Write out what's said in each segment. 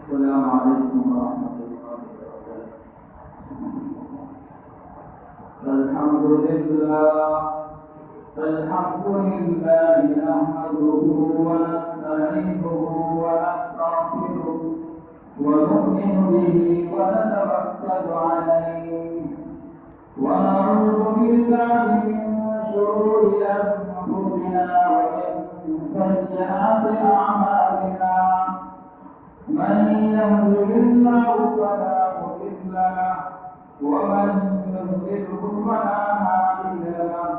السلام عليكم ورحمة الله وبركاته. الحمد لله نحمده ونستعينه ونستغفره ونؤمن به ونتوكل عليه ونعوذ بالله من شرور أنفسنا ومن سيئات أعمالنا. من يهده الله فلا مضل له ومن يضلله فلا هادي له.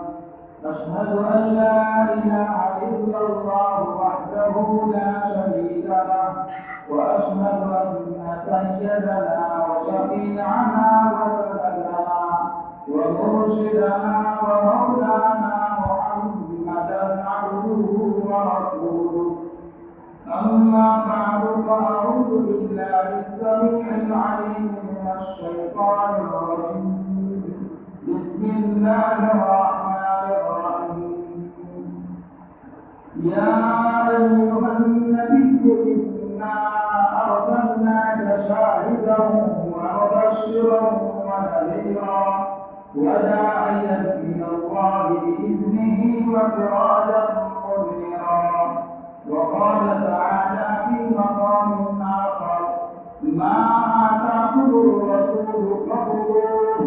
أشهد أن لا إله إلا الله وحده لا شريك له وأشهد أن سيدنا وشفيعنا وسندنا ومرشدنا ومولانا محمدا عبده ورسوله. أما بعد فأعوذ بالله السميع العليم من الشيطان الرجيم. بسم الله الرحمن الرحيم. يا أيها النبي إنا أرسلناك شاهدا ومبشرا ونذيرا وداعيا إلى الله بإذنه وسراجا منيرا. وقال تعالى في مقام آخر: ما آتاكم الرسول فخذوه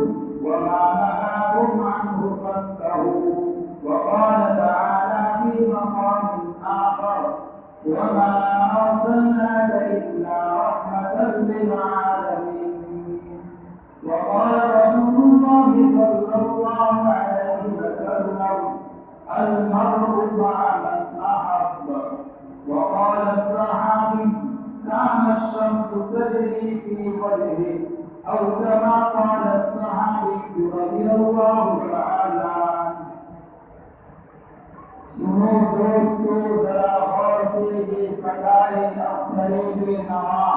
وما نهاكم عنه فانتهوا. وقال تعالى في مقام آخر: وما أرسلناك إلا رحمة للعالمين. وقال رسول الله صلى الله عليه وسلم: المرء مع من أحب. وقال الصحابي: كان الشمس تجري في وجهه، أو كما قال الصحابي رضي الله تعالى عنه. سنو دوستو ذرا غور سے یہ سدائے اختریب نوا.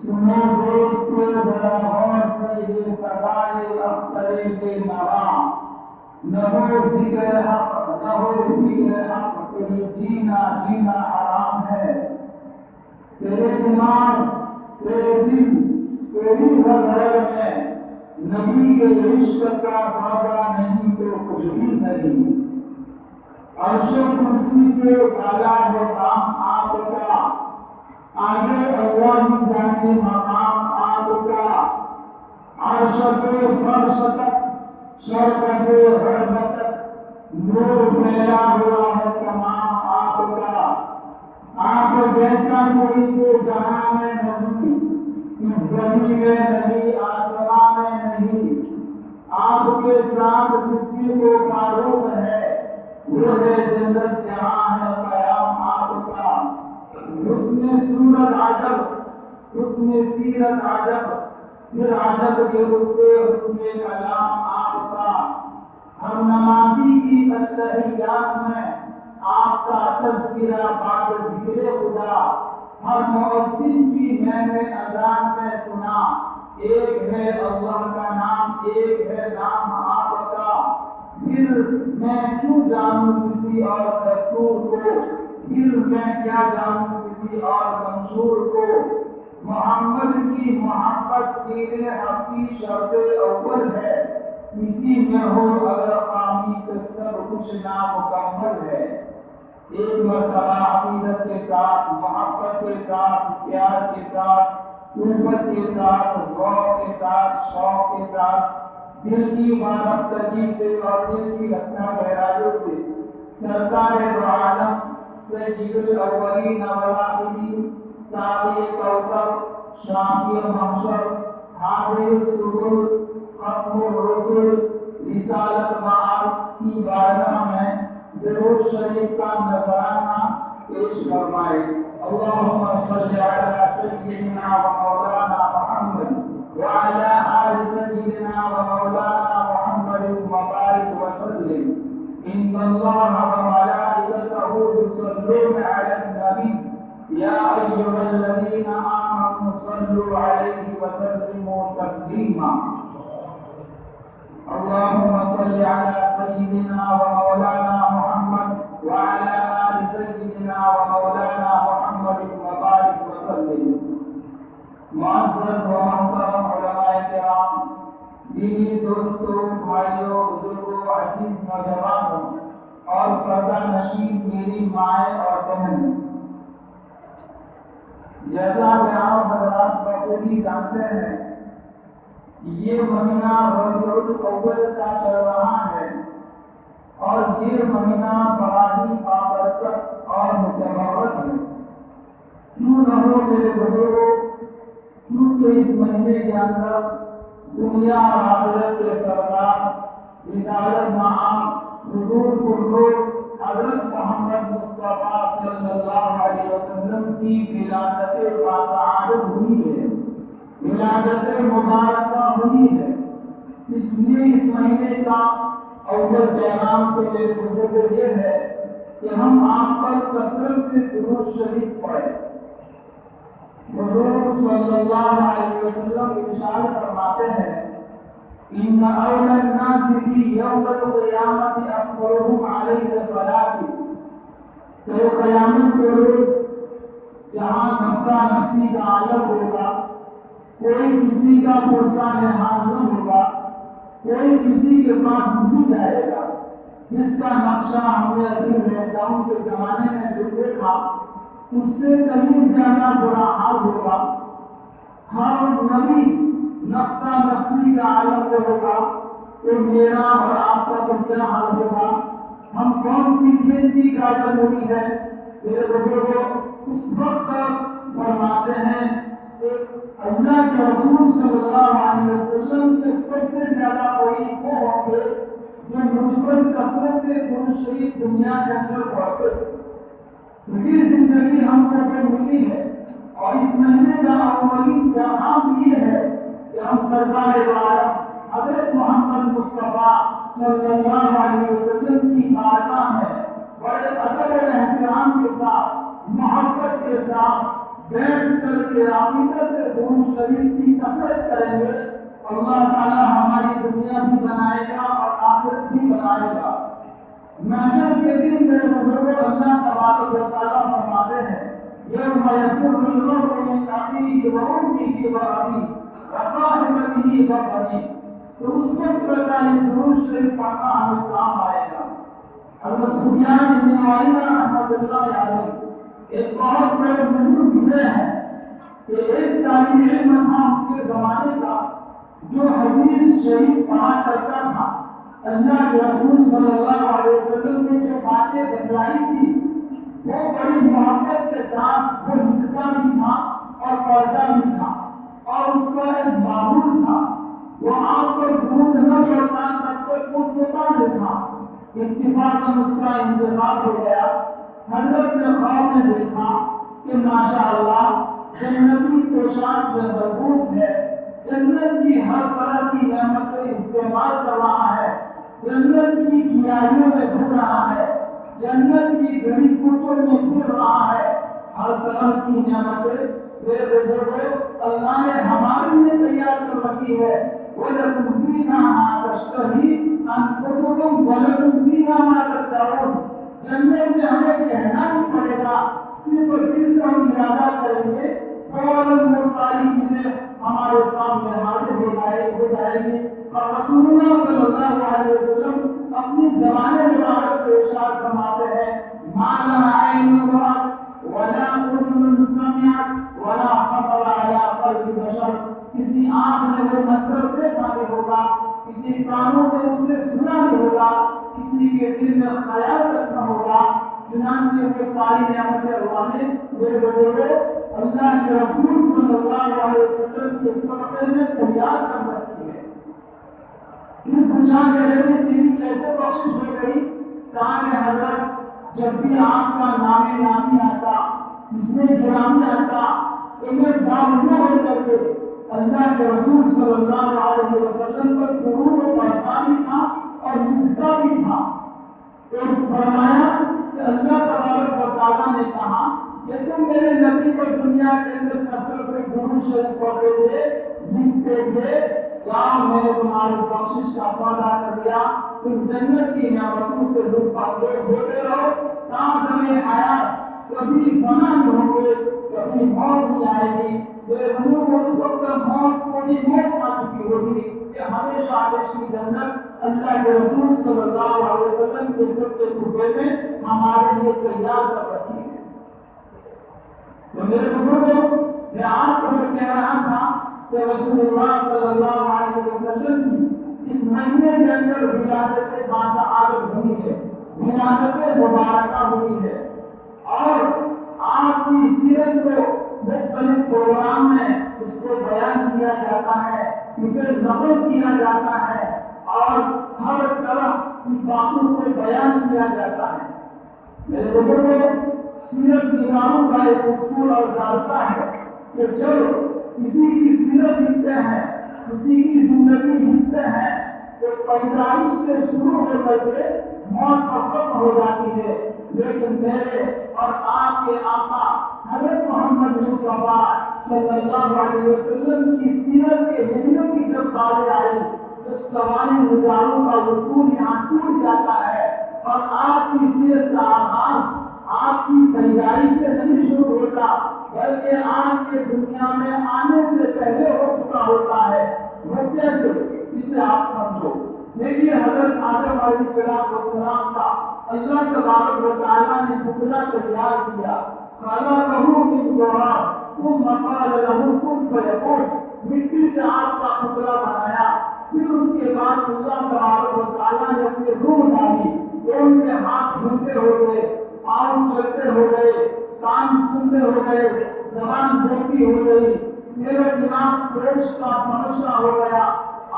سنو دوستو ذرا غور سے یہ سدائے اختریب نوا. نہ ہو ذکر حق نہ ہو فکر حق، تیری جینا حرام ہے. تیرے دماغ، تیرے دل، تیری ہر گھر میں نبی کے عشق کا سودا نہیں تو کچھ بھی نہیں. عرش و کرسی سے بالا ہے کام آپ کا، آگے اللہ جانے مقام آپ کا. عرش سے فرش تک، شرق سے غرب تک نور پھیلا ہوا ہے تمام آپ کا. آپ جیسا کوئی تو جہاں میں نہیں، اس زمین میں نہیں، آسمان میں نہیں. آپ کے ساتھ صدیق و فاروق ہے، وہ ہے جنت جہاں ہے قیام آپ کا. حسن صورت عجب، حسن سیرت عجب، پھر عجب کے حسن کلام آپ کا. ہر نمازی کی التحیات میں آپ کا تذکرہ بعد ذکر خدا. ہر مؤذن کی میں نے اذان میں سنا، ایک ہے اللہ کا نام، ایک ہے نام آپ کا. پھر میں کیوں جانوں کسی اور دستور کو، پھر میں کیا جانوں کسی اور منصور کو. محمد کی محبت تیرے حق کی شرط اول ہے، کسی میں ہو اگر خامی تو سب کچھ نامکمل ہے. ایک مرتبہ عقیدت کے ساتھ، محبت کے ساتھ، پیار کے ساتھ، الفت کے ساتھ، ذوق کے ساتھ، شوق کے ساتھ، دل کی وابستگی سے اور دل کی رکھنا گہرائیوں سے سرکار دو عالم سید الاولین والآخرین، ساقی کوثر، شافی محشر، حاضر الصدور، ختم الرسل، رسالت مآب کی بارگاہ میں درود شریف کا نذرانہ پیش فرمائے. اللہم صلی علی سیدنا و مولانا محمد وعلى آل سيدنا ومولانا محمد وبارك وسلم. إن الله وملائكته يصلون على النبي يا أيها الذين آمنوا صلوا عليه وسلموا تسليما. اللهم صل على سيدنا ومولانا محمد وعلى آل سيدنا ومولانا محمد وبارك وسلم. معزز و محترم علماء کرام، دینی دوستوں، بھائیوں، بزرگوں، عزیز نوجوانوں اور پردہ نشین میری مائیں اور بہن، جیسا کہ آپ حضرات بخوبی جانتے ہیں، یہ مہینہ ربیع الاول کا چل رہا ہے اور یہ مہینہ بڑا ہی بابرکت اور متبرک ہے۔ کیوں نہ ہو میرے بزرگوں، کیونکہ اس مہینے کے اندر دنیا اور آخرت کے سردار رسالت مآب حضور پرنور حضرت محمد مصطفیٰ صلی اللہ علیہ وسلم کی ولادت باتعارف ہوئی ہے، ولادت مبارکہ ہوئی ہے۔ اس لیے اس مہینے کا اول پیغام تو میرے بزرگوں یہ ہے کہ ہم آپ پر کثرت سے درود شریف پڑھیں۔ حضور صلی اللہ علیہ وسلم ارشاد فرماتے ہیں، ان اول الناس فی یوم القیامت اکثرهم علیہ الصلاۃ، تو قیامت کے روز جہاں نفسا نفسی کا عالم ہوگا، کوئی کسی کا پرسان حال نہ ہوگا، کوئی کسی کے پاس نہیں جائے گا، جس کا نقشہ ہم نے ابھی لاک ڈاؤن کے زمانے میں جو دیکھا اس سے کہیں زیادہ برا حال ہوگا۔ ہر نبی نفسا نفسی کا عالم میں ہوگا تو میرا اور آپ کا تو کیا حال ہوگا؟ ہم کون سی کھیتی کا ضروری ہے؟ میرے بزرگوں، اس وقت فرماتے ہیں کہ اللہ کے رسول صلی اللہ علیہ وسلم کے سب سے زیادہ قریب وہ ہوں گے جو مجھ پر کثرت سے درود شریف دنیا کے اندر پڑھتے۔ یہ زندگی ہم کو جو ملی ہے اور اس مہینے کا اولین پیغام یہ ہے کہ ہم سرکار دو عالم حضرت محمد مصطفیٰ صلی اللہ علیہ وسلم کی بارگاہ میں بڑے ادب و احترام کے ساتھ، محبت کے ساتھ بیٹھ کر کے عقیدت سے درود شریف کی کثرت کریں گے، اللہ تعالی ہماری دنیا بھی بنائے گا اور آخرت بھی بنائے گا۔ محشر کے دن میرے بزرگوں، اللہ تبارک و تعالیٰ فرماتے ہیں، یوم یفر المرء من اخیہ و امہ و ابیہ و صاحبتہ و بنیہ، تو اس وقت کا یہ درود شریف پڑھنا ہمیں کام آئے گا۔ حضرت سفیان بن عیینہ رحمۃ اللہ علیہ ایک بہت بڑے بزرگ گزرے ہیں کہ ایک طالب علم تھا ان کے زمانے کا جو حدیث شریف پڑھا کرتا تھا، اللہ کے رسول صلی اللہ علیہ وسلم نے جو باتیں بتلائی تھی وہ بڑی محبت کے ساتھ وہ لکھتا بھی تھا اور پڑھتا بھی تھا، اور اس کا ایک معمول تھا، وہ آپ کو درود نہ پڑھتا تب تک وہ سوتا نہیں تھا۔ اتفاقاً اس کا انتقال ہو گیا۔ حضرت نے خواب میں دیکھا کہ ماشاءاللہ جنتی پوشاک میں ملبوس ہے، جنت کی ہر طرح کی نعمتیں استعمال کر رہا ہے، جنت کی کھیاریوں میں گھوم رہا ہے، جنت کی گلی کوچوں میں پھر رہا ہے، ہر طرح کی نعمتیں میرے بزرگوں اللہ نے ہمارے لیے تیار کر رکھی ہے۔ وَلَكُمْ فِيهَا مَا تَشْتَهِي أَنفُسُكُمْ وَلَكُمْ فِيهَا مَا تَدَّعُونَ، جنت میں ہمیں کہنا نہیں پڑے گا، صرف دل سے ہم ارادہ کریں گے، فوراً وہ ساری چیزیں ہمارے سامنے حاضر ہو جائے گی۔ اور رسول اللہ صلی اللہ علیہ وسلم اپنی زبان مبارک سے ارشاد فرماتے ہیں، مَا لَا عَيْنٌ رَأَتْ وَلَا أُذُنٌ سَمِعَتْ وَلَا خَطَرَ عَلَىٰ قَلْبِ بَشَرٍ، کسی آنکھ نے وہ منظر دیکھا نہیں ہوگا، کسی کانوں نے اسے سنا نہیں ہوگا، کسی کے دل میں خیال تک نہ ہوگا۔ چنانچہ وہ ساری نعمتیں اللہ نے میرے بزرگوں اللہ کے رسول صلی اللہ علیہ وسلم کے صدقے میں تیار کر رکھی ہے۔ پھر پوچھا کہ تیری کیسے بخشش ہو گئی؟ کہا کہ حضرت جب بھی آپ کا نام نامی آتا، اس میں گرامی آتا، تو میں باوجود ہو کر کے اللہ کے رسول صلی اللہ علیہ وسلم پر درود پڑھتا بھی تھا اور لکھتا بھی تھا۔ تو فرمایا کہ اللہ تبارک و تعالیٰ نے کہا کہ تم میرے نبی کو دنیا کے اندر کثرت سے درود شریف پڑھتے تھے، لکھتے تھے، کیا میں نے تمہاری بخشش کا سودا کر دیا؟ تم جنت کی نعمتوں سے لطف اندوز ہوتے رہو، تاکہ حیات کبھی فنا نہیں ہوں گے، کبھی موت نہیں آئے گی۔ میرے بزرگوں کی موت آ چکی ہوگی کہ ہمیشہ ہمیشہ جنت اللہ کے رسول صلی اللہ علیہ وسلم کے سب کے صوبے میں ہمارے لیے تیار کر رکھی ہے۔ تو میرے بزرگوں، میں آپ کو کہہ رہا تھا کہ رسول اللہ صلی اللہ علیہ وسلم کی اس مہینے کے اندر ولادت باعث ہوئی ہے، ولادت مبارکہ ہوئی ہے، اور آپ کی سیرت کو مختلف پروگرام میں اس کو بیان کیا جاتا ہے، اسے نقل کیا جاتا ہے، اور ہر طرح کی باتوں کو بیان کیا جاتا ہے۔ میرے بزرگوں، سیرت نگاروں کا ایک اصول اور ضابطہ ہے کہ جب کسی کی سیرت لکھتے ہیں، کسی کی زندگی لکھتے ہیں، تو پیدائش سے شروع ہو کر کے موت ختم ہو جاتی ہے، لیکن میرے اور آپ کے آقا حضرت محمد مصطفیٰ صلی اللہ علیہ وسلم کی سیرت کے ہندیوں کی جب باتیں آئی تو سوانح نگاروں کا اصول یہاں ٹوٹ جاتا ہے، اور آپ کی سیرت کا آغاز آپ کی پیدائش سے نہیں شروع ہوتا، بلکہ آپ کے دنیا میں آنے سے پہلے ہو چکا ہوتا ہے۔ وہ کیسے؟ اسے آپ سمجھو۔ دیکھیے، حضرت آدم علیہ السلام کا اللہ تبارک و تعالیٰ نے پتلا تیار کیا، خلقہ من تراب ثم قال له کن فیکون، مٹی سے آپ کا پتلا بنایا، پھر اس کے بعد اللہ تبارک و تعالیٰ نے اپنی روح ڈالی، تو ان کے ہاتھ دھلتے ہو گئے، پاؤں چلتے ہو گئے، کان سنتے ہو گئے، زبان بولتی ہو گئی، میرے دماغ سوچ کا سمجھنا ہو گیا،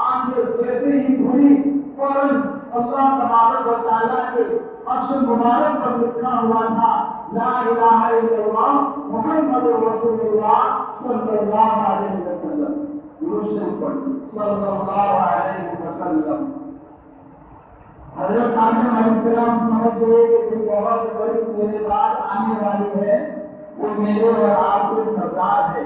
آنکھیں جیسے ہی کھلی فوراً اللہ تبارک و تعالیٰ کے عرش مبارک پر لکھا ہوا تھا لا الہ الا اللہ محمد رسول اللہ صلی اللہ علیہ وسلم۔ روشن پڑھی صلی اللہ علیہ وسلم۔ حضرت آدم علیہ السلام سمجھ گئے کہ جو بہت بڑی میرے بعد آنے والی ہے وہ میرے اور آپ کے سردار ہے،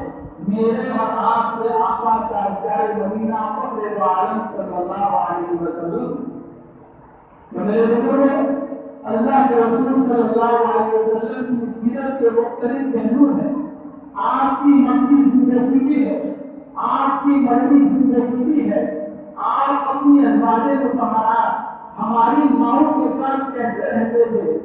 میرے اور آپ کے آقا تاجدار مدینہ فخر عالم صلی اللہ علیہ وسلم۔ تو میرے بزرگوں، اللہ کے رسول صلی اللہ علیہ وسلم کی سیرت کے مختلف پہلو ہیں۔ آپ کی مکی زندگی بھی ہے، آپ کی مدنی زندگی بھی ہے، آپ اپنی ازواج مطہرات ہماری ماؤں کے ساتھ کیسے رہتے تھے،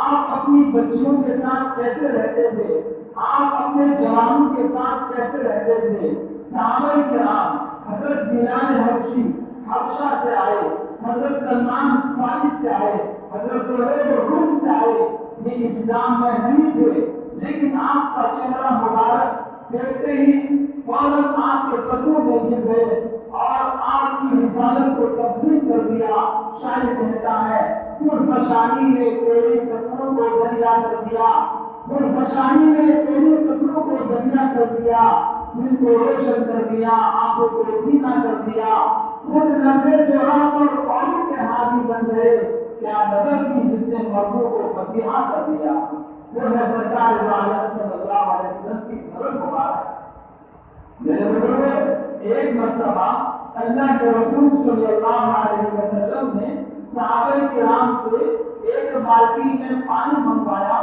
آپ اپنی بچیوں کے ساتھ کیسے رہتے تھے، آپ اپنے جوانوں کے ساتھ کیسے رہتے تھے۔ صحابہ کرام، حضرت بلال حبشی حبشہ سے آئے، حضرت سلمان فارس سے آئے، حضرت سہیب روم سے آئے، یہ اسلام میں نہیں تھے، لیکن آپ کا چہرہ مبارک دیکھتے ہی فوراً آپ کے قدموں میں گر گئے اور آپ کی رسالت کو تسلیم کر دیا۔ شاعر کہتا ہے پرفشانی نے تیرے قدموں کو دریا کر دیا، پرفشانی نے تیرے قدموں کو دریا کر دیا، دل کو روشن کر دیا، آنکھوں کو پینا کر دیا، خود لمبے جواب اور قوم کے حامی بن گئے، کیا نظر کی جس نے مردوں کو مسیحا کر دیا۔ وہ ہے سرکار عالم صلی اللہ علیہ وسلم کی نظر مبارک۔ میرے بزرگوں، ایک مرتبہ اللہ کے رسول صلی اللہ علیہ وسلم نے صحابہ کرام سے ایک بالٹی میں پانی منگوایا،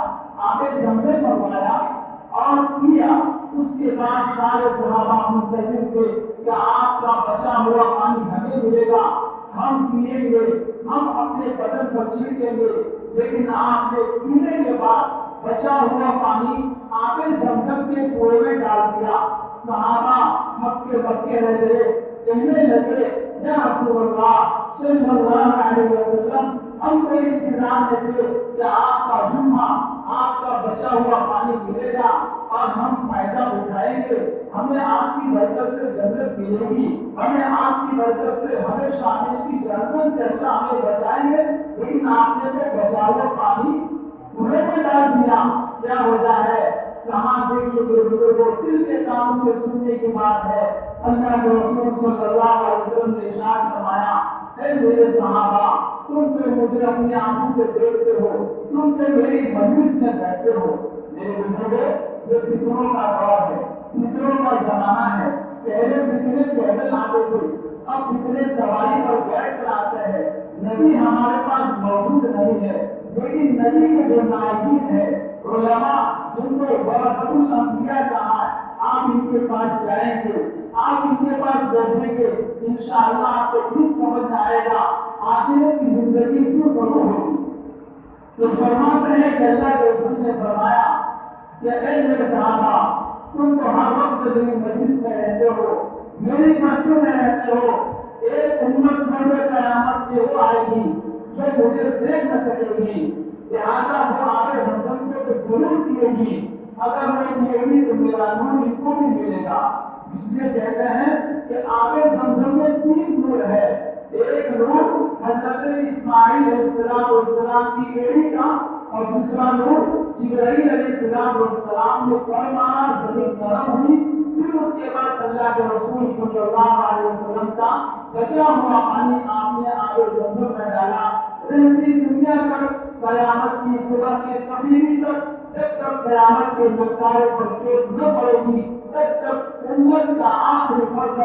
آب زمزم منگوایا اور پیا۔ اس کے بعد سارے صحابہ منتظر تھے کہ آپ کا بچا ہوا پانی ہمیں ملے گا، ہم پیئیں گے، ہم اپنے بدن پر چھینکیں گے، لیکن آپ نے پینے کے بعد بچا ہوا پانی آب زمزم کے کنویں میں ڈال دیا۔ صحابہ ہفتے بکے رہ گئے، کہنے لگے یا رسول اللہ صلی اللہ علیہ وسلم، ہم کو انتظار میں تھے کہ آپ کا جمعہ، آپ کا بچا ہوا پانی ملے گا اور ہم فائدہ اٹھائیں گے، ہمیں آپ کی برکت سے جنت ملے گی، ہمیں آپ کی برکت سے ہمیشہ ہمیشہ کی جنت سے اللہ ہمیں بچائیں گے، لیکن آپ نے تو بچا ہوا پانی کنویں میں ڈال دیا۔ کیا وجہ ہے؟ کہاں دیکھیے بزرگوں، دل کے کام سے سننے کی بات ہے۔ اللہ کے رسول صلی اللہ علیہ وسلم نے ارشاد فرمایا، اے میرے صحابہ، تم تو مجھے اپنی آنکھوں سے دیکھتے ہو، تم تو میری مجلس میں بیٹھتے ہو۔ میرے بزرگوں، یہ فطروں کا دور ہے، فطروں کا زمانہ ہے۔ پہلے فطرے پیدل آتے تھے، اب فطرے سواری پر بیٹھ کر آتے ہیں۔ نبی ہمارے پاس موجود نہیں ہے، لیکن نبی کے جو نائبین ہے، علماء جن کو ورثۃ الانبیاء کہا ہے، آپ ان کے پاس جائیں گے، آپ ان کے پاس بیٹھیں گے، انشاءاللہ آپ کو خود سمجھ میں آئے گا آخرت کی زندگی اس میں ضرور ہوگی۔ تو فرماتے ہیں کہ اللہ کے رسول نے فرمایا کہ اے میرے صحابہ، تم تو ہر وقت میری مجلس میں رہتے ہو، میری مسجد میں رہتے ہو، ایک امت مرد قیامت کی وہ آئے گی جو مجھے دیکھ نہ سکے گی، لہٰذا وہ آب زمزم کو تو ضرور پیے گی، اگر وہ پیے گی تو میرا نور ان کو بھی ملے گا۔ اس لیے کہتے ہیں کہ آب زمزم میں 3 نور ہے، ایک نور حضرت اسماعیل علیہ السلام کی ایڑی کا، اور دوسرا نور جبرائیل علیہ السلام نے فرمایا زمین نرم ہوئی، پھر اس کے بعد اللہ کے رسول صلی اللہ علیہ وسلم کا بچا ہوا پانی آپ نے آب زمزم میں ڈالا، رہتی دنیا تک قیامت کی صبح کے صفیری تک، جب تک قیامت کے نظارے پر چوٹ نہ پڑے گی تب تک امت کا آخری فرد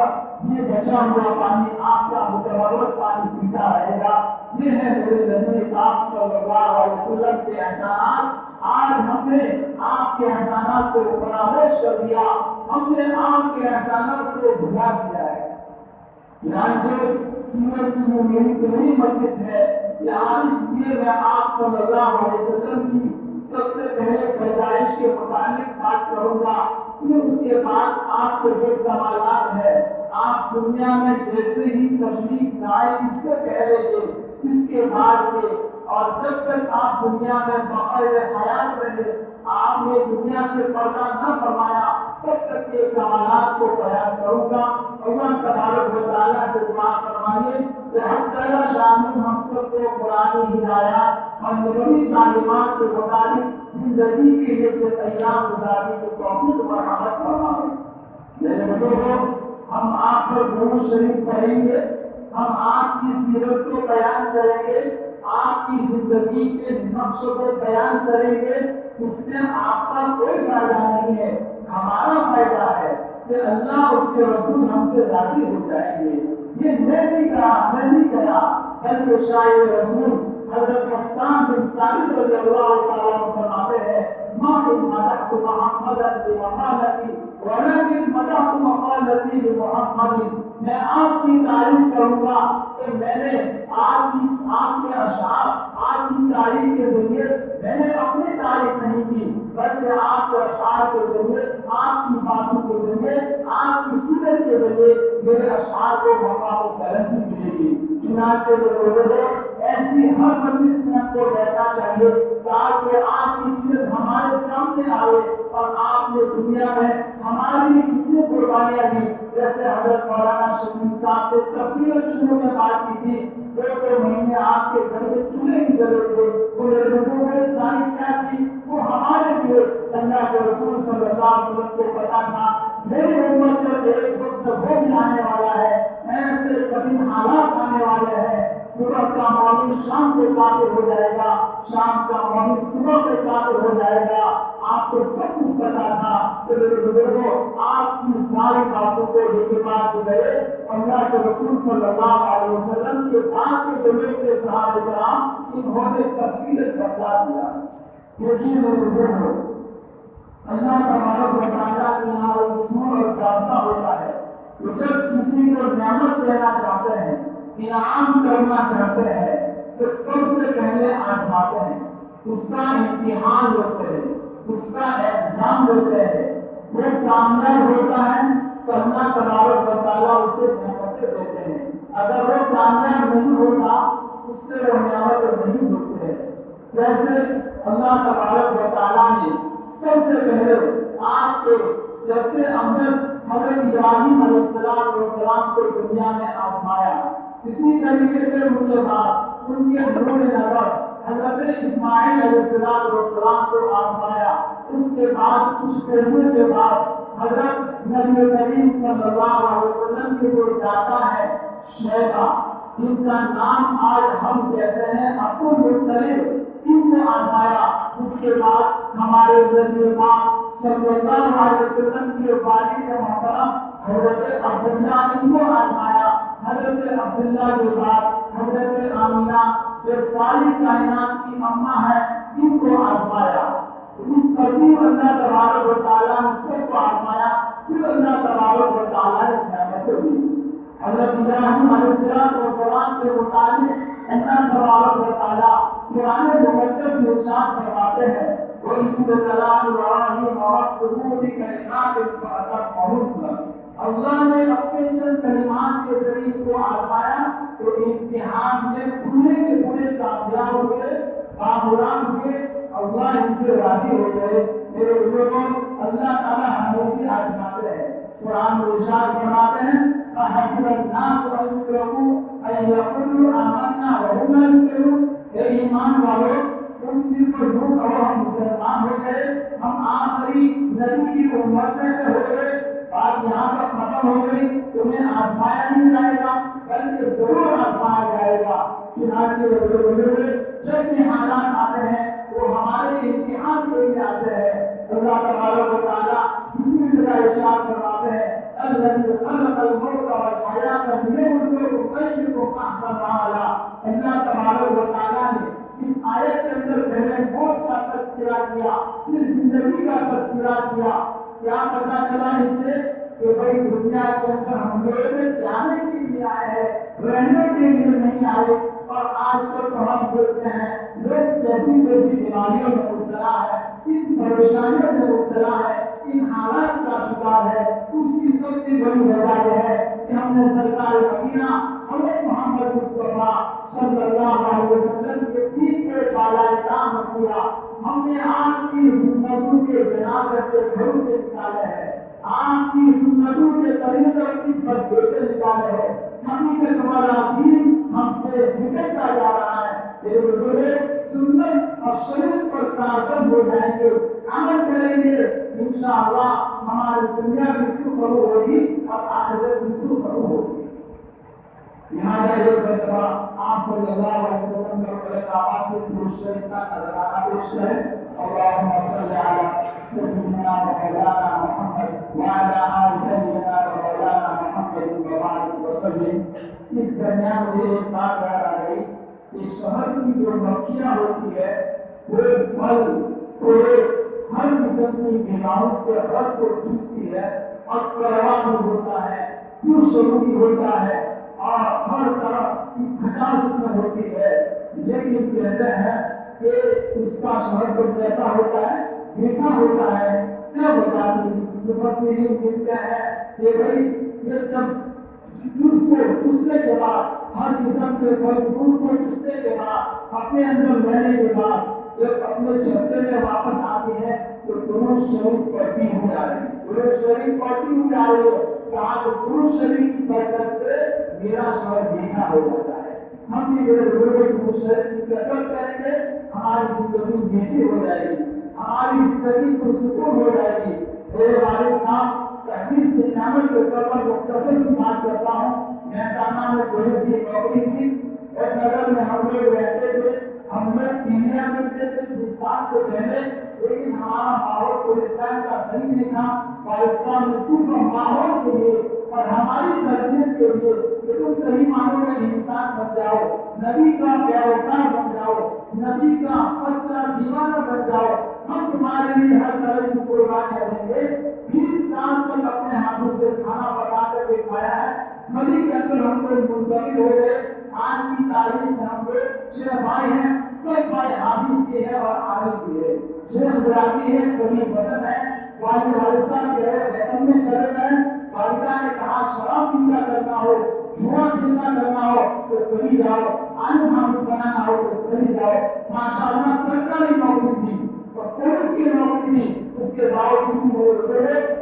یہ بچا ہوا پانی آپ کا متبادل پانی پیتا رہے گا۔ یہ ہے میرے نبی پاک صلی اللہ علیہ وسلم کے احسانات۔ آج ہم نے آپ کے احسانات کو فراموش کر دیا، ہم نے آپ کے احسانات کو بھلا دیا ہے۔ چنانچہ سیرت کی جو میری پہلی مجلس ہے، یہاں اس لیے میں آپ صلی اللہ علیہ وسلم کی سب سے پہلے پیدائش کے متعلق بات کروں گا، پھر اس کے بعد آپ کے جو کمالات ہے، آپ دنیا میں جیسے ہی تشریف لائے اس سے پہلے کے، اس کے بعد کے، اور جب تک آپ دنیا میں باقی حیات رہے، آپ نے دنیا سے پردہ نہ فرمایا، تب تک کے کمالات کو بیان کروں گا۔ اللہ تبارک و تعالیٰ سے دعا فرمائیے کہ ہم تعالیٰ شامل ہم سب کو قرآنی ہدایات اور نبوی تعلیمات کے مطابق زندگی کے لیے ایام گزارنے کی توفیق مرحمت فرمائے۔ میرے بزرگوں، ہم آپ پر درود شریف پڑھیں گے، ہم آپ کی سیرت کو بیان کریں گے، آپ کی زندگی کے نقش کو بیان کریں گے، اس میں آپ کا کوئی فائدہ نہیں ہے، ہمارا فائدہ ہے کہ اللہ اس کے رسول ہم سے راضی ہو جائیں گے۔ یہ میں نہیں کہا بلکہ شاعر رسول حضرت حسان بن ثابت رضی اللہ تعالیٰ عنہ فرماتے ہیں ما مدحت محمدا بمقالتی ولكن مدحت مقالتی بمحمد۔ میں آپ کی تعریف کروں گا کہ میں نے آپ کے اشعار، آپ کی تعریف کے ذریعے میں نے اپنی تعریف نہیں کی، بلکہ آپ کے اشعار کے ذریعے، آپ کی باتوں کے ذریعے، آپ کی سیرت کے ذریعے میرے اشعار کو مقام و ترقی ملے گی۔ چنانچہ ایسی ہر مجلس میں کو بیٹھنا چاہیے تاکہ آپ کی سیرت ہمارے سامنے آئے، اور آپ نے دنیا میں ہماری کتنی قربانیاں دی، جیسے حضرت مولانا شفیع صاحب سے تفصیل شروع میں بات کی تھی، 2 مہینے آپ کے گھر میں چولہے ہی جلے تھے، وہ لوگوں نے ساری کیا تھی، وہ ہمارے لیے اللہ کے رسول صلی اللہ علیہ وسلم کو پتا تھا میری امت پر ایک وقت وہ بھی آنے والا ہے، ایسے کبھی حالات آنے والے ہیں، صبح کا مومن شام کو کافر ہو جائے گا، شام کا مومن صبح کو کافر ہو جائے گا۔ آپ کو سب کچھ پتا تھا کہ میرے بزرگوں آپ کی ساری باتوں کو لے کے بات گئے، اللہ کے رسول صلی اللہ علیہ وسلم کے بعد کے جمعے کے صحابہ کرام انہوں نے تفصیل بتا دیا۔ دیکھیے میرے بزرگوں، اللہ تبارک و تعالیٰ کے یہاں اصول اور ضابطہ ہوتا ہے، تو جب کسی کو نعمت دینا چاہتے ہیں، انعام کرنا چاہتے ہیں، تو سب سے پہلے آزماتے ہیں، اس کا امتحان لیتے ہیں، اس کا ایگزام لیتے ہیں۔ وہ کامیاب ہوتا ہے تو اللہ تبارک و تعالیٰ اسے نعمتیں دیتے ہیں، اگر وہ کامیاب نہیں ہوتا اس سے وہ نعمتیں نہیں ملتے ہیں۔ جیسے اللہ تبارک و تعالیٰ نے سب سے پہلے آپ کے جب سے اندر حضرت ابراہیم علیہ السلام کو دنیا میں آزمایا، اسی طریقے سے ان کے بعد ان کے نور نظر حضرت اسماعیل علیہ السلام کو آزمایا، اس کے بعد کچھ پہلوؤں کے بعد حضرت نبی کریم صلی اللہ علیہ وسلم کے جو دادا ہے شیبہ، جن کا نام آج ہم کہتے ہیں عبد المطلب، ان کو آزمایا۔ اس کے بعد ہمارے نبی پاک صلی اللہ علیہ وسلم کے والد محترم حضرت عبداللہ ان کو آزمایا، حضرت عبداللہ کے بعد حضرت آمینہ جو ساری کائنات کی اماں ہے ان کو آزمایا۔ اس ترتیب اللہ تبارک و تعالیٰ نے سب کو آزمایا۔ پھر اللہ تبارک و تعالیٰ نے نعمتیں دی. حضرت ابراہیم علیہ السلام کے متعلق اللہ تبارک و تعالیٰ قرآن مقدس میں ارشاد فرماتے ہیں وَإِذْ ابْتَلَىٰ إِبْرَاهِيمَ رَبُّهُ بِكَلِمَاتٍ فَأَتَمَّهُنَّ. اللہ نے اپنے چند کلمات کے ذریعے کو آزمایا تو امتحان میں پورے کے پورے کامیاب ہوئے, کامیاب ہوئے. اللہ ان سے راضی ہو گئے. میرے بزرگوں, اللہ تعالیٰ ہمیں بھی آزماتے ہیں. قرآن میں ارشاد فرماتے ہیں فَحَسِبَ النَّاسُ أَن يُتْرَكُوا أَن يَقُولُوا آمَنَّا وَهُمْ لَا يُفْتَنُونَ. اے ایمان والو, تم صرف یوں کہو ہم مسلمان ہو گئے, ہم آخری نبی کی امت میں سے ہو گئے, بات یہاں تک ختم ہو گئی. تمہیں آزمایا نہیں جائے گا بلکہ ضرور آزمایا جائے گا. چنانچہ جب بھی حالات آتے ہیں وہ ہمارے امتحان کے لیے آتے ہیں. اللہ تبارک و تعالیٰ اسی طرح ارشاد فرماتے ہیں الذی خلق الموت والحیات ليبلوکم ایکم احسن عملا. اللہ تبارک و تعالیٰ نے اس آیت کے اندر پہلے موت کا تذکرہ کیا, پھر زندگی کا تذکرہ کیا. کیا پتا چلا اس سے کہ بھائی دنیا کے اندر ہم لوگ جانے کے لیے آئے ہیں, رہنے کے لیے نہیں آئے. اور آج کل تو ہم دیکھتے ہیں لوگ کیسی کیسی بیماریوں میں مبتلا ہے, ان پریشانیوں میں مبتلا ہے, ان حالات کا شکار ہے. اس کی سب سے بڑی وجہ یہ ہے کہ ہم نے سرکار مدینہ حضرت محمد مصطفیٰ صلی اللہ علیہ وسلم کے دین پہ بالائے دام رکھ دیا. ہم نے آپ کی سنتوں کے جنازے کے گھروں سے نکالے ہیں, آپ کی سنتوں کے طریقوں کی بدبو سے نکالے ہیں. حقیقت والا دین ہم سے نکلتا جا رہا ہے. میرے بزرگ, سنت اور شریعت پر کارکرد ہو جائیں گے, عمل کریں گے, انشاءاللہ ہماری دنیا بھی سرخرو ہوگی اور آخرت بھی سرخرو ہوگی. یہاں ایک مرتبہ آپ صلی اللہ علیہ وسلم کا بڑے آواز سے درود شریف کا نذرانہ پیش کریں. اللہم صلی علی سیدنا و مولانا محمد وعلی آل سیدنا و مولانا محمد وبارک وسلم. اس درمیان مجھے ایک بات یاد آ گئی کہ شہر کی جو مکھیاں ہوتی ہے وہ پھل پھول ہر قسم کی بیماروں کے رس کو چوستی ہے اور کڑوا بھی ہوتا ہے, کیوں شروعی ہوتا ہے اور ہر طرح کی کھٹاس اس میں ہوتی ہے. لیکن کہتے ہیں کہ اس کا شہر تو کیسا ہوتا ہے, میٹھا ہوتا ہے. کیا بتاتی مفسرین کہتے ہیں کہ بھائی یہ جب چوسنے کے بعد, ہر قسم کے پھل پھول کو چوسنے کے بعد, اپنے اندر لینے کے بعد جب اپنے چھتے میں واپس آتی ہے تو دونوں شریر پڑتی ہو جا رہی ہے, دونوں شریر پڑتی ہو جا رہی ہے. کہا تو دونوں شریر کی برکت سے میرا شہر میٹھا ہو جاتا ہے. ہم بھی میرے بزرگوں کو شہر کی قدر کریں گے, ہماری زندگی میٹھی ہو جائے گی, ہماری زندگی پرسکون ہو جائے گی. میرے والد صاحب تحریر کی نعمت کے طور پر مختصر کی بات کرتا ہوں. محسانہ میں پولیس کی نوکری تھی اور نگر میں ہم لوگ رہتے تھے. ہم لوگ انڈیا میں تھے ہندوستان سے پہلے, لیکن ہمارا ماحول پاکستان کا صحیح نہیں تھا. پاکستان میں صرف ماحول کے لیے اور ہماری تربیت کے لیے کہ تم صحیح معنوں میں انسان بن جاؤ, نبی کا پیروکار بن جاؤ, نبی کا سچا دیوانہ بن جاؤ, ہم تمہارے لیے ہر طرح کی قربانیاں دیں گے. 20 سال تک اپنے ہاتھوں سے کھانا پکا کر کے کھایا ہے. نبی کے اندر ہم لوگ منتقل ہو گئے. آج کی تاریخ میں ہم لوگ 6 بھائی ہیں. سب بھائی حافظ کے ہیں اور عالم کے ہیں. شیخ براتی ہے, کبھی وطن ہے, والد صاحب کے ہے وطن میں چلے گئے. والدہ نے کہا شراب پیتا کرنا ہو, جوا کھیلنا کرنا ہو تو کبھی جاؤ, آلو بھاجی بنانا ہو تو کبھی جاؤ. ماشاءاللہ سرکاری نوکری تھی اور پولیس کی نوکری تھی. اس کے باوجود وہ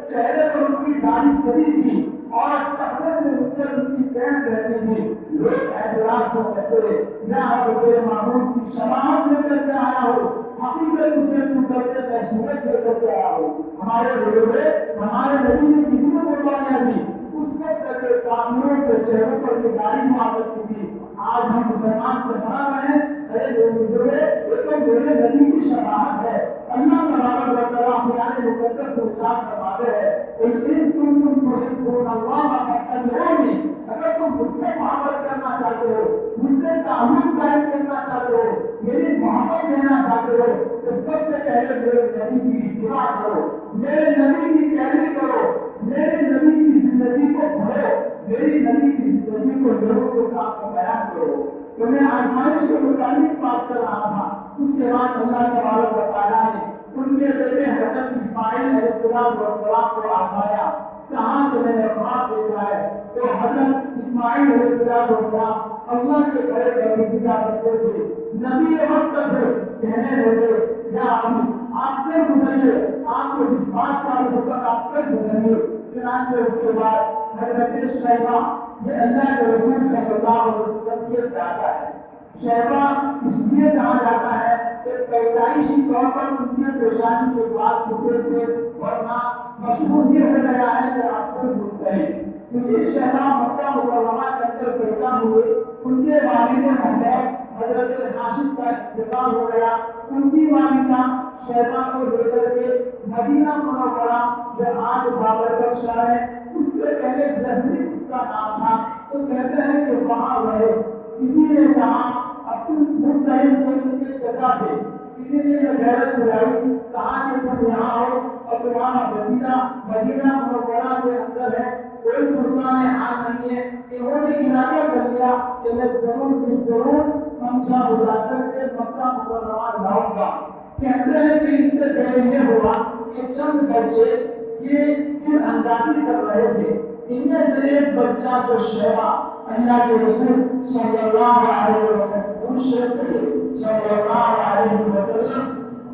چہرے پر ان کی داڑھی سبھی تھی اور تختے سے اچھل ان کی پینٹ رہتی تھی. لوگ اعتراض کو کہتے یا میرے معمول کی شماعت لے کر کے آیا ہو, حقیقت اسے تو کرتے میں سورج لے کر کے آیا ہو. ہمارے بڑے ہمارے نبی نے کتنی قربانیاں دی. اس وقت کے کافروں کے چہروں پر یہ داڑھی ہوا کرتی تھی. آج ہم مسلمان سے بنا رہے ہیں. ارے بزرگ, یہ تو میرے نبی کی شفاعت ہے. اللہ تبارک و تعالیٰ قرآن مقدس کو ارشاد فرماتے ہیں ان کنتم تحبون اللہ فاتبعونی, اگر تم مجھ سے محبت کرنا چاہتے ہو, مجھ سے تعلق قائم کرنا چاہتے ہو, میری محبت لینا چاہتے ہو تو سب سے پہلے میرے نبی کی اتباع کرو، میرے نبی کی پیروی کرو، میرے نبی کی زندگی کو پڑھو، میری نبی کی زندگی کو لوگوں کے سامنے بیان کرو۔ تو میں آزمائش کے متعلق بات کر رہا تھا، اس کے بعد اللہ تبارک و تعالیٰ نے ان کے بیٹے حضرت اسماعیل علیہ السلام کو آزمایا۔ کہاں سے میں نے خواب دیکھا ہے تو حضرت اسماعیل علیہ السلام اللہ کے بڑے بریسیدہ کرتے تھے، نبی وقت تھے، کہنے لگے یا ابھی آپ سے گزریے، آپ کو جس بات کا حکم آپ سے گزریے۔ چنانچہ اس کے بعد حضرت شیبہ، یہ اللہ کے رسول صلی اللہ علیہ وسلم کے دادا ہے۔ شیبہ اس لیے کہا جاتا ہے کہ پیدائشی طور پر ان کی پریشانی کے بعد چھپے تھے، ورنہ مشہور یہ ہو گیا ہے کہ آپ کو مستحق کیونکہ شیبہ مکہ مکرمہ کے اندر پیدا ہوئے، ان کے والد محمد حضرت ہاشم کا انتقال ہو گیا، ان کی والدہ شیبہ کو لے کر کے مدینہ منورہ جو آج بابرکت شہر ہے، اس سے پہلے جزری اس کا نام تھا، تو کہتے ہیں کہ وہاں رہے۔ کسی نے کہا مختلف ان کے چچا تھے، کسی نے یہ غیرت دلائی، کہا کہ تم یہاں ہو اور تمہارا مدینہ منورہ کے اندر ہے، کوئی فرسان حال نہیں ہے۔ انہوں نے ارادہ کر لیا کہ میں ضرور سمجھا بلا کر کے مکہ مکرمہ لاؤں گا۔ کہتے ہیں کہ اس سے پہلے یہ ہوا کہ چند بچے یہ تیر اندازی کر رہے تھے، ان میں سے ایک بچہ جو شیبہ اللہ کے رسول صلی اللہ علیہ وسلم صلی اللہ علیہ وسلم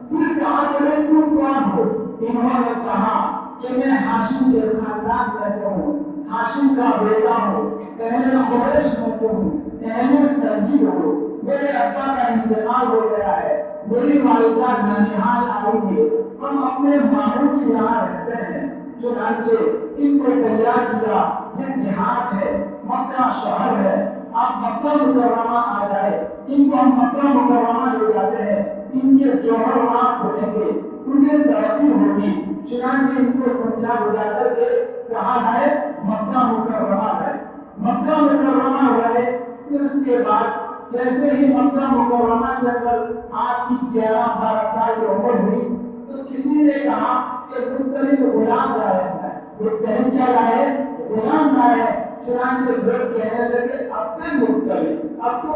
پھر کہا کہ تم کون ہو؟ انہوں نے کہا کہ میں ہاشم کے خاندان میں سے ہوں، ہاشم کا بیٹا ہوں، اہل قریش میں سے ہوں، اہل سرگی ہوں، میرے ابا کا انتقال ہو گیا ہے، میری والدہ ننیحال آئی ہے، ہم اپنے ماموں کے یہاں رہتے ہیں۔ چنانچہ ان کو تیار کیا، یہ دیہات ہے، مکہ شہر ہے، آپ مکہ مکرمہ آ جائے۔ ان کو ہم مکہ مکرمہ لے جاتے ہیں، ان کے جوہر وہاں کھولیں گے، انہیں ترقی ہوگی۔ چنانچہ ان کو سمجھا بجا کر کے کہا ہے مکہ مکرمہ ہے، مکہ مکرمہ رہے۔ پھر اس کے بعد جیسے ہی مکہ مکرمہ کے اندر آپ کی 11-12 سال کی عمر ہوئی تو کسی نے کہا کہ مختلف غلام لائے ہیں، وہ کہیں کیا لائے؟ غلام لائے۔ چنانچہ لوگ کہنے لگے اب تم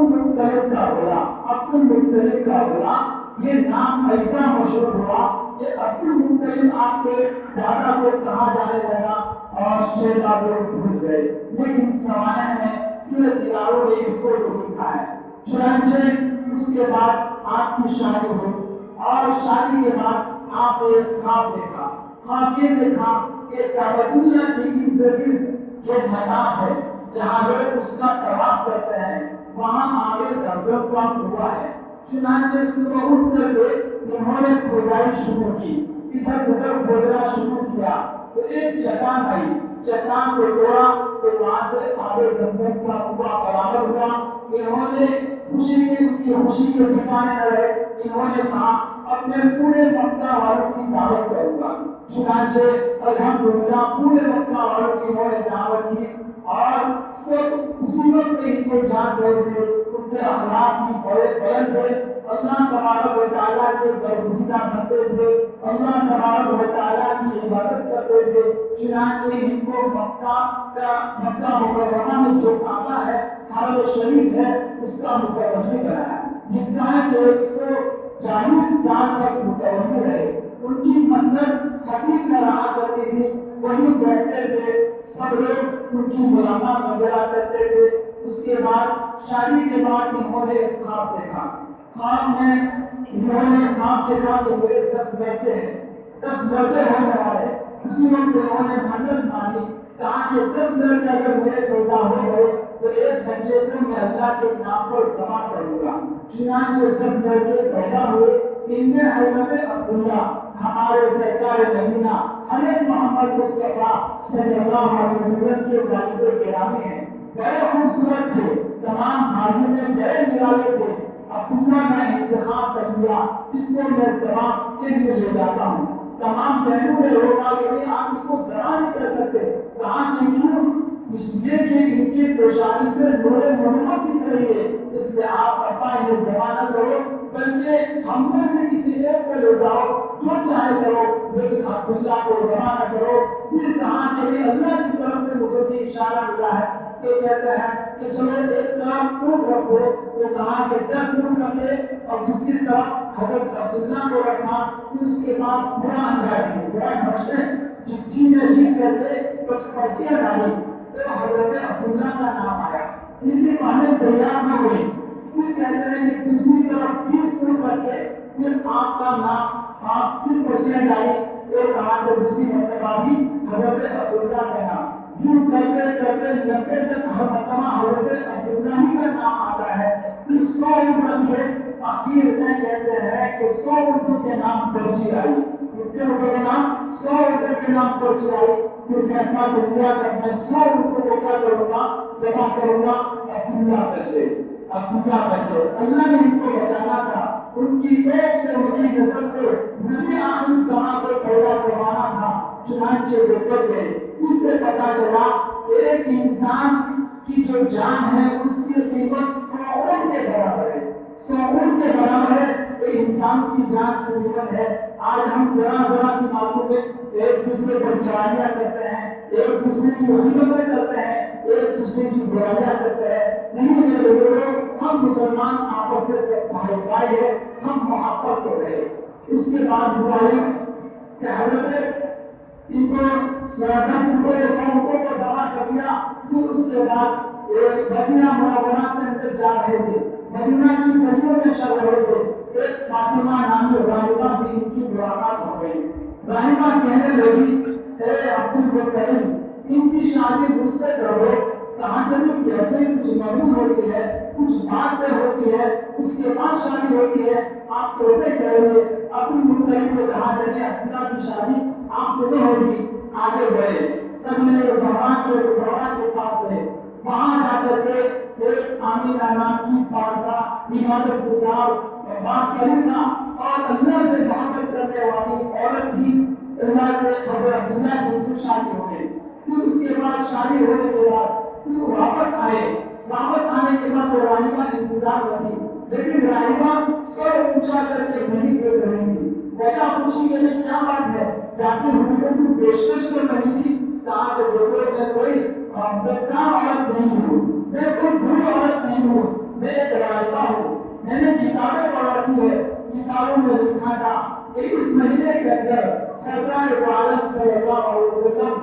مختلف کا غلام، اب تم مختلف کا غلام، یہ نام ایسا مشہور ہوا کہ عبد المطلب آپ کے دادا کو کہا جانے لگا اور شیبہ لوگ بھول گئے، لیکن زمانے میں سیرت نگاروں نے اس کو لکھا ہے۔ چنانچہ اس کے بعد آپ کی شادی ہوئی اور شادی کے بعد آپ نے ایک خواب دیکھا۔ خواب یہ دیکھا کہ کعبۃ اللہ کی گرد جو میدان ہے جہاں لوگ اس کا طواف کرتے ہیں وہاں آگے زمزم کا کنواں ہے۔ چنانچہ صبح اٹھ کر کے انہوں نے کھدائی شروع کی، ادھر ادھر کھودنا شروع کیا تو ایک چٹان آئی، چٹان کو توڑا تو وہاں سے آگے زمزم کا کنواں برآمد ہوا۔ انہوں نے خوشی کے ٹھکانے نہ رہے، انہوں نے کہا اپنے پورے مکہ والوں کی دعوت کروں گا۔ چنانچہ الحمدللہ پورے مکہ والوں کی انہوں نے دعوت کی اور سب اسی وقت ان کو جان گئے تھے، ان کے اخلاق کی بڑے بلند تھے، اللہ تبارک و تعالیٰ کے برگزیدہ بنتے تھے، اللہ تبارک و تعالیٰ کی عبادت کرتے تھے۔ چنانچہ ان کو مکہ مکرمہ میں جو کعبہ ہے، حرم شریف ہے، اس کا متولی بنایا۔ لکھا ہے کہ 140 سال تک متولی رہے، ان کی مسند خطیب میں رہا کرتی تھی، وہی بیٹھتے تھے، سب لوگ ان کی ملاقات وغیرہ کرتے تھے۔ اس کے بعد شادی کے بعد انہوں نے ایک خواب دیکھا، خواب میں انہوں نے خواب دیکھا کہ میرے 10 بیٹے ہیں، 10 لڑکے ہونے والے۔ اسی وقت انہوں نے منت مانی، کہا کہ 10 لڑکے اگر میرے پیدا ہو گئے تو ایک بچے کو میں اللہ کے نام پر ذبح کروں گا۔ چنانچہ 10 لڑکے پیدا ہوئے، ان میں حضرت عبداللہ ہمارے سرکار مدینہ حضرت محمد مصطفیٰ صلی اللہ علیہ وسلم کے والد گرامی ہیں، بڑے خوبصورت تھے، تمام بھائیوں میں بڑے نرالے تھے۔ عبداللہ کا انتخاب کر لیا، اس کو میں ذبح کے لیے لے جاتا ہوں۔ تمام بہنوں نے روکا کہ نہیں آپ اس کو ذبح نہیں کر سکتے، کہا کہ کیوں؟ اس لیے کہ ان کی پریشانی سے نور محمد کی طرف چاہیے، اس لیے آپ ابا انہیں جمع نہ کرو، بلکہ ہم میں سے کسی ایک کو لے جاؤ، جو چاہے کرو، لیکن عبداللہ کو جمع نہ کرو۔ پھر کہا کہ اللہ کی طرف سے مجھے بھی اشارہ ملا ہے کہ کہتے ہیں کہ چلو ایک طرف اونٹ رکھو، تو کہا کہ 10 اونٹ رکھے اور دوسری طرف حضرت عبداللہ کو رکھا۔ پھر اس کے بعد برا انداز میں برا سمجھتے ہیں چٹھی میں لکھ کر کے کچھ پرچیاں ڈالی، تو حضرت عبداللہ کا نام آیا۔ پھر بھی پہلے تیار نہ ہوئی، پھر کہتے ہیں کہ دوسری طرف 20 اونٹ رکھے، پھر آپ کا نام آپ پھر پرچیاں ڈالی، ایک آٹھ دوسری مرتبہ بھی حضرت عبداللہ کا نام، یوں کرتے کرتے 90 تک ہر مرتبہ حضرت عبداللہ ہی کا نام آتا ہے۔ پھر 100 اونٹ رکھے، آخر میں کہتے ہیں کہ 100 اونٹوں کے نام پرچی آئی، کتنے اونٹوں کے نام؟ 100 اونٹوں کے نام پرچی آئی۔ پھر فیصلہ کر لیا کہ میں 100 اونٹوں کو کیا کروں گا؟ جمع کروں گا عبداللہ بچے، عبداللہ بچے۔ اللہ نے ان کو بچانا تھا، ان کی ایک سے ان کی نسل سے نبی آخر زمان کو پیدا کروانا تھا، چنانچہ وہ بچ گئے۔ اس سے پتا چلا ایک انسان کی جو جان ہے اس کی قیمت 100 اونٹ کے برابر ہے، 100 اونٹ کے برابر ہے۔ ایک انسان کی جان کی قیمت ہے۔ آج ہم ذرا سی باتوں میں ایک دوسرے پر چڑھائیاں کرتے ہیں، ایک دوسرے کی خدمتیں کرتے ہیں، ایک دوسرے کی برائیاں کرتے ہیں۔ نہیں میرے لوگوں، ہم مسلمان آپس میں سے بھائی بھائی ہے، ہم محبت سے رہے۔ اس کے بعد ہوا ہے کہ حضرت ان کو 10 اونٹوں کو 100 اونٹوں کو جمع کر دیا۔ پھر اس کے بعد مدینہ منورہ کے اندر جا رہے تھے، مدینہ کی گلیوں میں چل رہے تھے۔ ایک فاطمہ نامی راہبہ سے ان کی ملاقات ہو گئی۔ راہبہ کہنے لگی، اے عبدالمطلب، ان کی شادی مجھ سے کرو۔ کہا کہ کیسے کچھ معلوم ہوتی ہے، کچھ باتیں ہوتی ہے، اس کے بعد شادی ہوتی ہے، آپ کیسے کہہ رہے؟ عبدالمطلب نے کہا کہ عبداللہ کی شادی آپ سے نہیں ہوگی۔ آگے بڑھے، تب میں نے زہرا کے پاس گئے، وہاں جا کر کے ایک آمینہ نام کی پارسا عبادت گزار باسرینا اور اللہ سے محبت کرنے والی عورت تھی۔ اللہ کے حضرت عبداللہ کی ان سے شادی ہو گئی۔ پھر اس کے بعد شادی ہونے کے بعد پھر واپس آئے، واپس آنے کے بعد وہ راہبہ انتظار رکھی، لیکن راہبہ سر اونچا کر کے نہیں دیکھ رہی تھی۔ وجہ پوچھی کہ کیا بات ہے؟ جاتی ہوئی تو پیشکش تو نہیں تھی؟ کہا کہ دیکھو میں کوئی بدکار عورت نہیں ہوں، میں کوئی بری عورت نہیں ہوں، میں ایک راہبہ ہوں۔ میں نے کتابیں پڑھ رکھی ہے، کتابوں میں لکھا تھا کہ اس مہینے کے اندر سرکار عالم صلی اللہ علیہ وسلم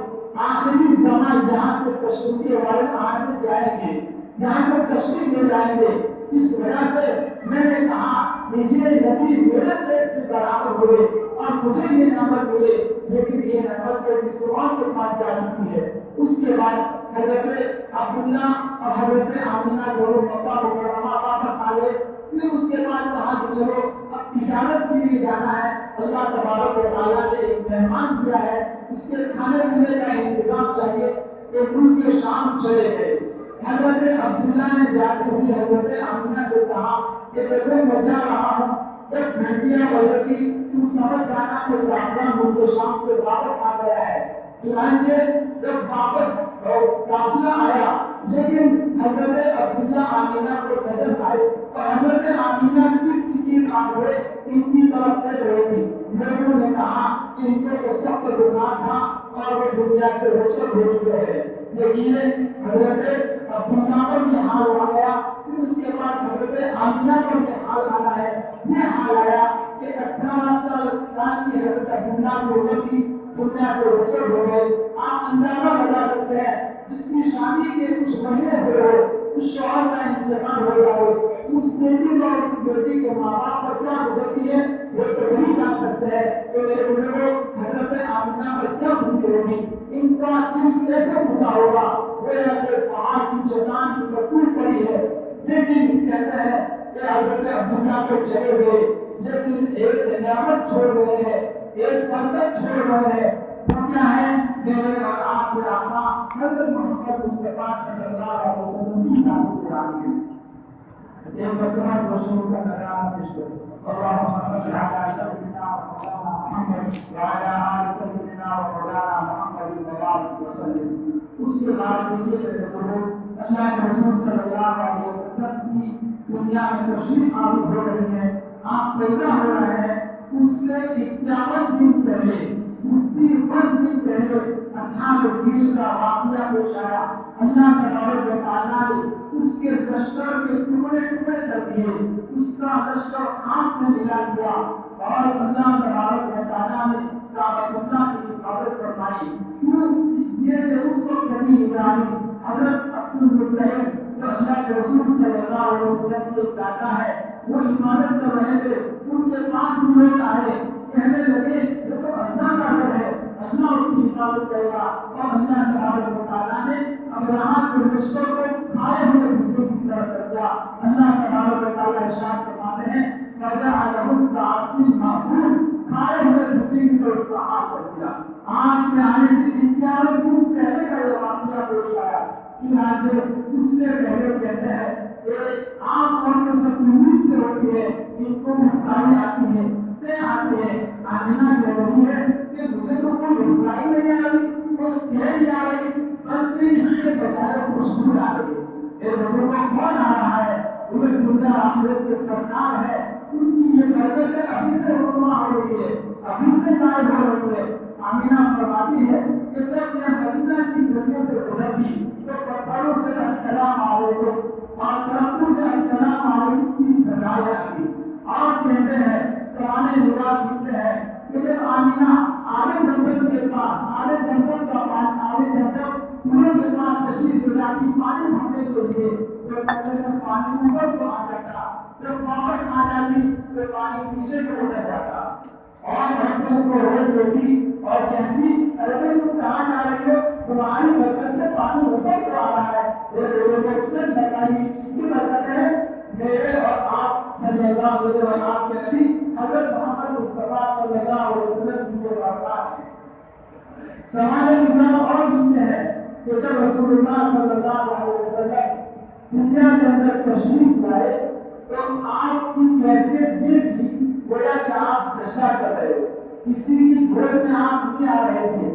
آخری زمان یہاں سے تشریف والے آج سے جائیں گے، یہاں سے تشریف لے جائیں گے۔ اس وجہ سے میں نے کہا کہ یہ نبی میرے پیٹ سے برابر ہوئے اور مجھے یہ نعمت ملے، لیکن یہ نعمت کے کسی اور کے پاس جا چکی ہے۔ اس کے بعد حضرت عبداللہ اور حضرت آمینہ دونوں مکہ مکرمہ واپس آ گئے۔ پھر اس کے بعد کہا کہ چلو اب تجارت کے لیے جانا ہے، اللہ تبارک و تعالیٰ نے ایک مہمان دیا ہے، اس کے کھانے پینے کا انتظام چاہیے، کہ ملک کے شام چلے گئے۔ حضرت عبداللہ نے جاتے ہوئے حضرت آمینہ سے کہا کہ ویسے میں جا رہا ہوں، جب گھنٹیاں بجتی تم سمجھ جانا کہ قافلہ ملک شام سے واپس آ گیا ہے۔ چنانچہ جب واپس قافلہ آیا، لیکن حضرت عبداللہ آمینہ کو نظر آئے اور حضرت آمینہ کی آنکھیں ان کی طرف دیکھ رہی تھی۔ لوگوں نے کہا کہ ان کو تو سخت بخار تھا اور وہ دنیا سے رخصت ہو چکے ہیں، لیکن حضرت عبداللہ پر بھی حال آ گیا۔ پھر اس کے بعد حضرت آمینہ پر بھی حال آنا ہے۔ یہ حال آیا کہ 18 سال کی حضرت عبداللہ کی عمر کی دنیا سے رخصت ہو گئے۔ آپ اندازہ لگا سکتے ہیں جس کی شادی کے کچھ مہینے ہوئے، اس شوہر کا انتقال ہو گیا ہو، اس بیٹی کو اور اس بیٹی کے ماں باپ پر کیا گزرتی ہے وہ تو وہی جان سکتے ہیں کہ میرے بزرگوں حضرت آمینہ پر کیا گزری ہوگی، ان کا دل کیسے ٹوٹا ہوگا، گویا کہ پہاڑ کی چٹان کی ٹوٹ پڑی ہے۔ لیکن کہتے ہیں کہ حضرت عبداللہ کو چلے گئے، لیکن ایک نعمت چھوڑ گئے ہیں، ایک برکت چھوڑ گئے ہیں۔ وہ کیا ہے؟ میرے اور آپ کے آقا حضرت محمد مصطفیٰ صلی اللہ علیہ وسلم کی تعریف قرآن میں ایک مرتبہ رسول کا نام پیش کرو۔ اللهم صل على سيدنا ومولانا محمد وعلى آل سيدنا ومولانا محمد وبارك وسلم۔ اس کے بعد نیچے اللہ کے رسول صلی اللہ علیہ وسلم کی دنیا میں تشریف آور ہو رہی ہے، آپ پیدا ہو رہے ہیں، اس سے 51 دن پہلے 51 دن پہلے اصحاب الفیل کا واقعہ پیش آیا۔ اللہ تبارک و تعالیٰ نے اس کے لشکر کے ٹکڑے ٹکڑے کر دیے، اس کا لشکر خاک میں ملا دیا، اور اللہ تبارک و تعالیٰ نے کعبۃ اللہ کی حفاظت فرمائی۔ کیوں؟ اس لیے کہ اس کو نبی ابراہیم حضرت عبد المطلب جو اللہ کے رسول صلی اللہ علیہ وسلم کے دادا ہے، وہ عبادت کر رہے تھے۔ ان کے پاس لوگ آئے، کہنے لگے یہ تو اللہ کا گھر ہے، اللہ اس کی حفاظت کرے گا، اور اللہ تبارک و تعالیٰ نے ابراہیم کے لشکر کو کھائے ہوئے حصے کی طرف کر دیا۔ اللہ تبارک و تعالیٰ ارشاد فرماتے ہیں فَجَعَلَهُمْ كَعَصْفٍ مَّأْكُولٍ، کھائے ہوئے حصے کی طرف اس کا حال کر دیا۔ آج کے آنے سے 51 دن پہلے کا یہ واقعہ پیش آیا۔ چنانچہ اس سے پہلے کہتے ہیں کہ عام طور پر جب امید سے ہوتی ہے ان کو بھٹکائی آتی ہے، آتی ہے، آمینہ کہہ رہی ہے کہ مجھے تو کوئی بھٹکائی نہیں آ رہی، کوئی کہہ نہیں آ رہی، بلکہ اس کے بجائے خوشبو آ رہی ہے۔ یہ بزرگوں کون آ رہا ہے؟ وہ دنیا آخرت کے سرکار ہے، ان کی یہ برکتیں ابھی سے رونما ہو رہی ہے، ابھی سے ظاہر ہو رہی ہے۔ آمینہ فرماتی ہے کہ جب یہ مدینہ کی گلیوں سے گزرتی تو پتھروں سے السلام علیکم اور درختوں سے السلام علیکم کی صدائیں آتی، اور کہتے ہیں زمانے نگاہ لکھتے ہیں کہ جب آمینہ آبِ زمزم کے پاس، آبِ زمزم کا پانی، آبِ زمزم کنویں کے پاس تشریف لے جاتی پانی بھرنے کے لیے، تو کہتے ہیں پانی اوپر کو آ جاتا، جب واپس آ جاتی تو پانی پیچھے کو ہو جاتا، اور بچوں کو روز دیتی اور کہتی ارے تم کہاں جا رہی ہو؟ تمہاری برکت سے پانی اوپر کو آ رہا ہے۔ یہ لوگوں کو سچ بتائیے کس کی برکت ہے؟ میرے اور آپ صلی اللہ علیہ وسلم اور آپ کے نبی حضرت محمد مصطفیٰ صلی اللہ علیہ وسلم کی جو برکات ہے۔ زمانے میں اور لکھتے ہیں کہ جب رسول اللہ صلی اللہ علیہ وسلم دنیا کے اندر تشریف لائے تو آپ کی کیفیت یہ تھی گویا کہ آپ سجدہ کر رہے ہو، کسی کی گود میں آپ نہیں آ رہے تھے،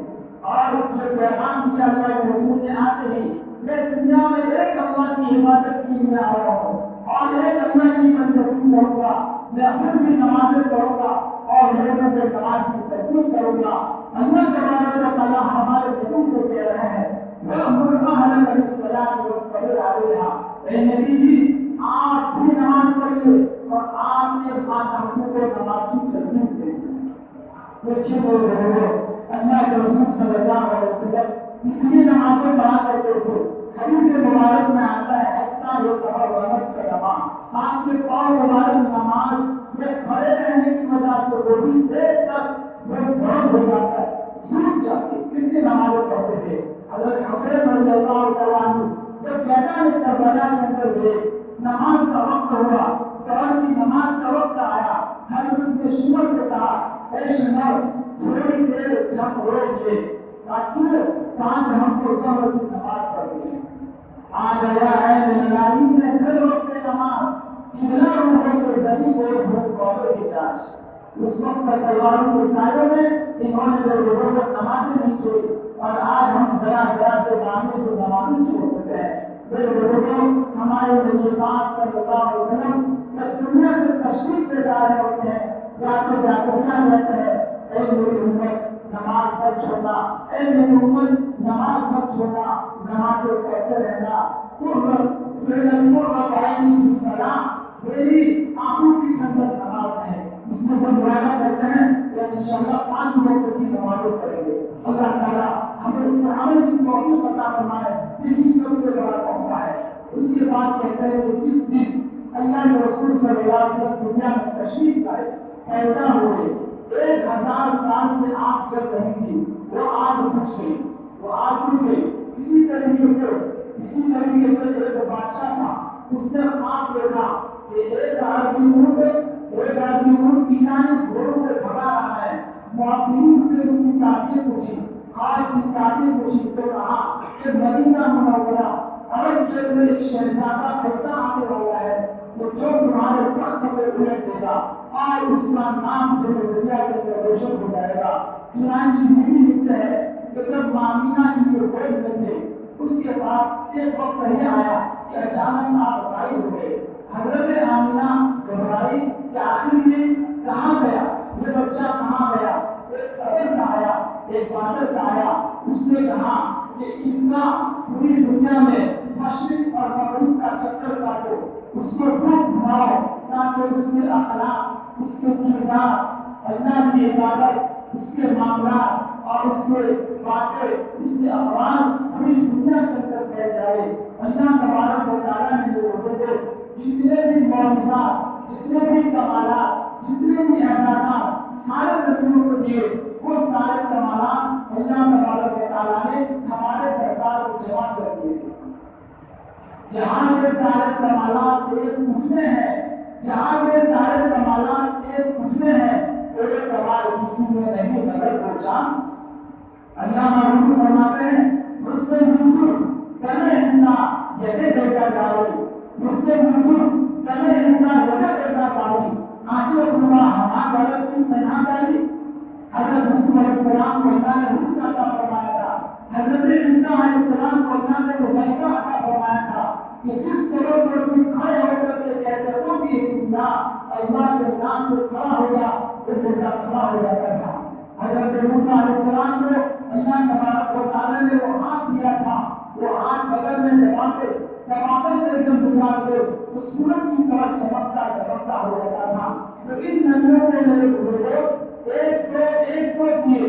اور جو پیغام دیا اللہ کے رسول نے آتے ہی میں دنیا میں ایک اللہ کی عبادت کی میں آ رہا ہوں اور ایک اللہ کی بندگی کروں گا، میں خود بھی نمازیں پڑھوں گا اور لوگوں سے نماز کی ترتیب کروں گا۔ اللہ تبارک و تعالیٰ ہمارے نبی سے کہہ رہے ہیں وَأْمُرْ أَهْلَكَ بِالصَّلَاةِ وَاصْطَبِرْ عَلَيْهَا، اے نبی جی آپ بھی نماز پڑھیے اور آپ نے خاتون کو نماز کی ترتیب دیں۔ دیکھیے لوگ اللہ کے رسول صلی اللہ علیہ وسلم اتنی نمازیں پڑھا کرتے تھے، حدیث مبارک میں آتا ہے حتیٰ یتبرک قدماہ، آپ کے پاؤں مبارک نماز میں کھڑے رہنے کی وجہ سے وہ بھی دیر تک وہ بند ہو جاتا ہے، سوکھ جاتے، کتنی نمازیں پڑھتے تھے۔ حضرت حسین رضی اللہ تعالیٰ عنہ جب میدان کربلا کے اندر گئے، نماز کا وقت ہوا، سحر کی نماز کا وقت آیا، ہر ان کے شمر سے کہا اے شمر تھوڑی دیر جھک روک لے تاکہ پانچ ہم کو ظہر کی نماز پڑھ لیں۔ آ گیا ہے للائی میں پھر وقت نماز، قبلہ روحوں کے ذریعے گوش ہو قبر کی جانچ۔ اس وقت تلواروں کے سائے میں انہوں نے جو ضرورت نمازیں نہیں چھوڑی، اور آج ہم ذرا ذرا سے بانے سے نمازیں چھوڑ دیتے ہیں۔ میرے بزرگوں ہمارے نبی پاک صلی اللہ علیہ وسلم جب دنیا سے تشریف لے جا رہے ہوتے ہیں، جاتے جاتے کیا کہتے ہیں اے میری امت نماز مت چھوڑنا، اے میری امت نماز مت چھوڑنا، نماز پڑھتے رہنا، میری آنکھوں کی ٹھنڈک نماز ہے۔ اس میں سب وعدہ کرتے ہیں کہ انشاءاللہ 5 وقت کی نمازیں پڑھیں گے۔ اللہ تعالیٰ ہمیں اس پر عمل کی توفیق عطا فرمائے، یہی سب سے بڑا تحفہ ہے۔ اس کے بعد کہتے ہیں کہ جس دن اللہ کے رسول صلی اللہ علیہ وسلم دنیا میں تشریف لائے، پیدا ہوئے، 1000 سال سے آپ جب رہی تھی وہ آگ بجھ گئی، وہ آگ بجھ گئی۔ اسی طریقے سے ایک بادشاہ تھا، اس نے خواب دیکھا کہ ایک آدمی اونٹ ایرانی گھوڑوں سے بھگا رہا ہے۔ معافرین سے اس کی تعبیر پوچھی، خواہش کی تعبیر پوچھی تو کہا کہ مدینہ منورہ عرب کے اندر ایک شہزادہ ایسا آنے والا ہے جو تمہارے تخت پہ الٹ دے گا اور اس کا نام پورے دنیا کے اندر روشن ہو جائے گا۔ چنانچہ یہ بھی لکھتے ہیں کہ جب آمینہ کی جو گود میں تھے اس کے بعد بعد ایک وقت یہ آیا کہ اچانک آپ غائب ہو گئے۔ حضرت آمینہ گھبرائی کہ آخر یہ کہاں گیا، یہ بچہ کہاں گیا۔ ایک قبر سے آیا، ایک بادل سے آیا، اس نے کہا کہ اس کا پوری دنیا میں مشرق اور مغرب کا چکر کاٹو، اس کو خوب گھماؤ تاکہ اس کے اخلاق، اس کے کردار، اللہ کی عبادت، اس کے معاملات اور اس کے باتیں، اس کے اقوال پوری دنیا کے اندر پھیل جائے۔ اللہ تبارک و تعالیٰ نے جو روزے جتنے بھی معجزات، جتنے بھی کمالات، جتنے بھی اعزازات سارے نبیوں کو دیے، وہ سارے کمالات اللہ تبارک و تعالیٰ نے ہمارے سرکار کو جمع کر دیے۔ جہاں کے سارے کمالات ایک مجھ میں ہیں، جہاں کے سارے کمالات ایک مجھ میں ہیں، کوئی کمال کسی میں نہیں مگر وہ چاند۔ اللہ معروف فرماتے ہیں رستم یوسف تمہیں انسان یدے دیکھا جاوی، رستم یوسف تمہیں انسان یدے دیکھا جاوی، آنچو خدا ہمارا غلط کی تنہا داری۔ حضرت یوسف علیہ السلام کو اللہ نے رشد عطا فرمایا تھا، حضرت عیسیٰ علیہ السلام کو اللہ نے ملائکہ عطا فرمایا تھا کہ جس طرح پر کوئی کھڑے ہو کر کے کہتے ہو کہ اللہ کے نام سے کھڑا ہو گیا، وہ بیٹا کھڑا ہو جاتا تھا۔ حضرت موسیٰ علیہ السلام کو اللہ تبارک و تعالیٰ نے وہ ہاتھ دیا تھا، وہ ہاتھ بغل میں دباتے سے ایک دم نکالتے تو سورج کی طرح چمکتا دمکتا ہو جاتا تھا۔ تو ان نبیوں نے میرے بزرگوں ایک کو دیے،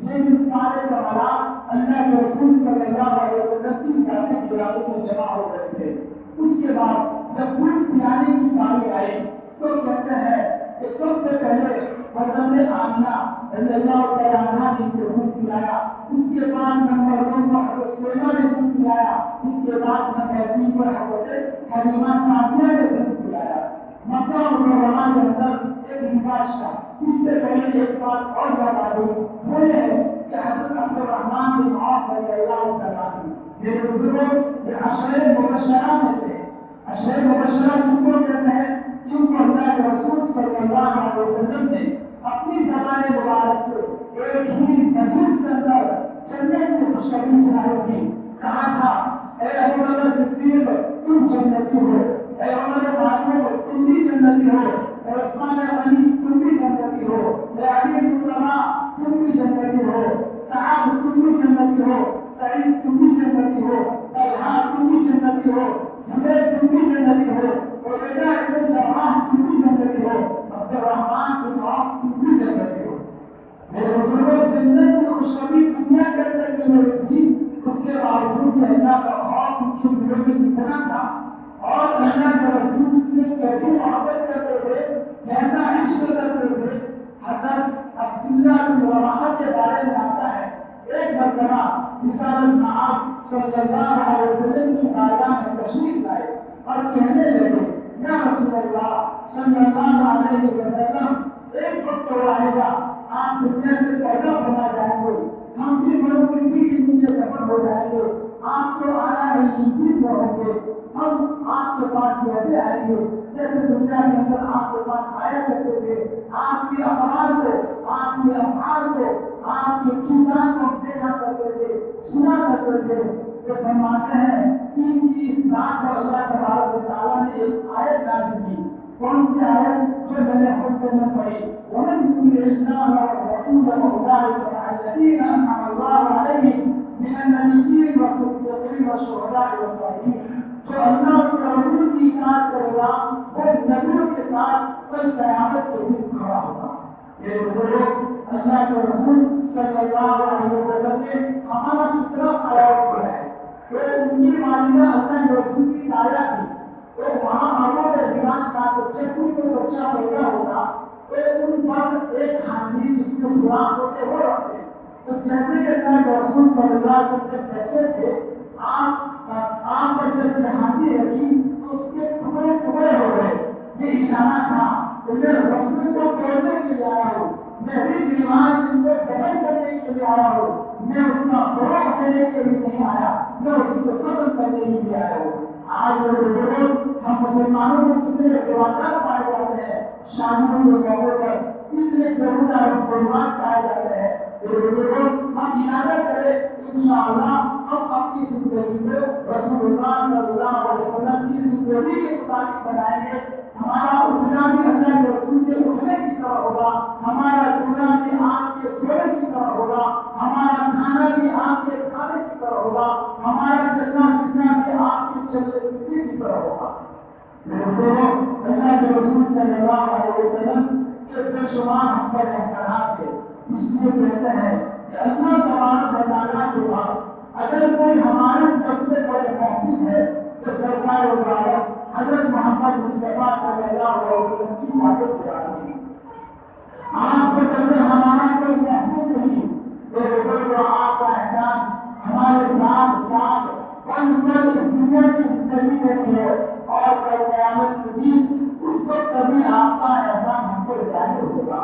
لیکن سارے کمالات اللہ کے رسول صلی اللہ علیہ وسلم کی ذاتی قیادت میں جمع ہو گئے تھے۔ اس کے بعد جب دودھ پلانے کی باری آئی تو کہتے ہیں کہ سب سے پہلے حضرت آمینہ رضی اللہ تعالیٰ عنہا نے دودھ پلایا، اس کے بعد نمبر 2 پر حضرت سلیمہ نے دودھ پلایا، اس کے بعد نمبر 3 پر حضرت حلیمہ سعدیہ نے دودھ پلایا۔ مکہ مکرمہ کے اندر ایک رواج تھا، اس سے پہلے ایک بات اور یاد آ گئی، وہ یہ ہے کہ حضرت عبد الرحمن بن عوف رضی اللہ تعالیٰ عنہ میرے بزرگوں یہ عشرہ مبشرہ میں سے، عشرہ مبشرہ کس کو کہتے ہیں؟ جن کو اللہ کے رسول صلی اللہ علیہ وسلم نے اپنی زبان مبارک سے ایک ہی مجلس کے اندر جنت کی خوشخبری سنائی تھی۔ کہا تھا اے ابو بکر صدیق تم جنتی ہو، اے عمر فاروق تم بھی جنتی ہو، اے عثمان غنی تم بھی جنتی ہو، اے علی بن طلحہ تم بھی جنتی ہو، سعد تم بھی جنتی ہو، سعید تم بھی جنتی ہو، طلحہ تم بھی جنتی ہو، زبیر تم بھی جنتی ہو، عبیدہ ابن جراح تم بھی جنتی ہو، عبد الرحمن بن عوف تم بھی جنتی ہو۔ میرے بزرگوں جنت کی خوشخبری دنیا کے اندر کی ہوئی تھی، اس کے باوجود بھی اللہ کا خوف ان کی دلوں میں کتنا تھا اور اللہ کے رسول سے کیسی محبت کرتے تھے، کیسا عشق کرتے تھے۔ حضرت عبداللہ بن رواحہ کے بارے میں آتا ہے ایک مرتبہ نثار المعاد صلی اللہ علیہ وسلم کی بارگاہ میں تشریف لائے اور کہنے لگے یا رسول اللہ صلی اللہ علیہ وسلم ایک وقت تو آئے گا آپ دنیا سے پیدا ہونا جائیں گے، ہم بھی بڑوں کی کے نیچے دفن ہو جائیں گے، آپ تو آنا ہی میں ہوں گے، ہم آپ کے پاس کیسے آئیں گے جیسے دنیا کے اندر آپ کے پاس آیا کرتے تھے، آپ کے اخبار کو، آپ کے افعال کو، آپ کے کردار کو دیکھا کرتے تھے، سنا کرتے تھے۔ تو فرماتے ہیں کہ ان کی اس بات پر اللہ تبارک و تعالیٰ نے ایک آیت نازل کی۔ کون سی آیت جو میں نے خود میں پڑھی؟ وَمَن يُطِعِ اللَّهَ وَرَسُولَهُ فَأُولَٰئِكَ مَعَ الَّذِينَ أَنْعَمَ اللَّهُ عَلَيْهِم مِّنَ النَّبِيِّينَ وَالصِّدِّيقِينَ وَالشُّهَدَاءِ وَالصَّالِحِينَ۔ جو اللہ اس کے رسول کی اطاعت کرے گا وہ نبیوں کے ساتھ کل قیامت کے دن کھڑا ہوگا۔ یہ بزرگوں اللہ کے رسول صلی اللہ علیہ وسلم نے ہمارا کتنا خیال کیا ہے کہ ان کی والدہ اللہ کے رسول کی دایا تھی، تو وہاں آگوں میں دماغ کا تو جب کوئی بچہ پیدا ہوگا تو ان پر ایک ہانڈی جس میں سوراخ ہوتے وہ رکھتے ہیں۔ تو جیسے کہ اللہ کے رسول صلی اللہ علیہ وسلم جب بچے تھے آپ پر جب ہانڈی رکھی تو اس کے ٹکڑے ٹکڑے ہو گئے۔ یہ اشارہ تھا کہ میں رسول کو توڑنے کے لیے آیا ہوں، میں بھی رواج ان کو بدل کرنے کے لیے آیا ہوں، میں اس کا فروغ دینے کے لیے نہیں آیا، میں اس کو ختم کرنے کے لیے آیا ہوں۔ آج میرے بزرگوں ہم مسلمانوں میں کتنے رواجات پائے جاتے ہیں، شادیوں کے موقع پر کتنے گھرونا رسومات پائے جاتے ہیں، ہم ارادہ کریں انشاءاللہ ہم اپنی زندگی میں رسول اللہ صلی اللہ علیہ وسلم کی زندگی کے مطابق بنائیں گے. ہمارا اٹھنا بھی اللہ کے رسول کے اٹھنے کی طرح ہوگا, ہمارا سونا بھی آپ کے سونے کی طرح ہوگا, ہمارا کھانا بھی آپ کے کھانے کی طرح ہوگا, ہمارا چلنا پھرنا بھی آپ کے چلنے پھرنے کی طرح ہوگا. اللہ کے رسول صلی اللہ علیہ وسلم کے بے شمار ہم پر احسانات تھے. اس لیے کہتے ہیں کہ اللہ تبارک و تعالیٰ کے بعد اگر کوئی ہمارے سب سے بڑے محسن ہے تو سرکار و عالم حضرت محمد مصطفیٰ صلی اللہ علیہ وسلم کی عادت قرآن ہے. آپ سے پہلے ہمارا کوئی محسن نہیں, تو آپ کا احسان ہمارے ساتھ ساتھ کل اس دنیا کی زندگی میں بھی ہے اور کل قیامت کے دن اس وقت کبھی آپ کا احسان ہم پر ظاہر ہوگا.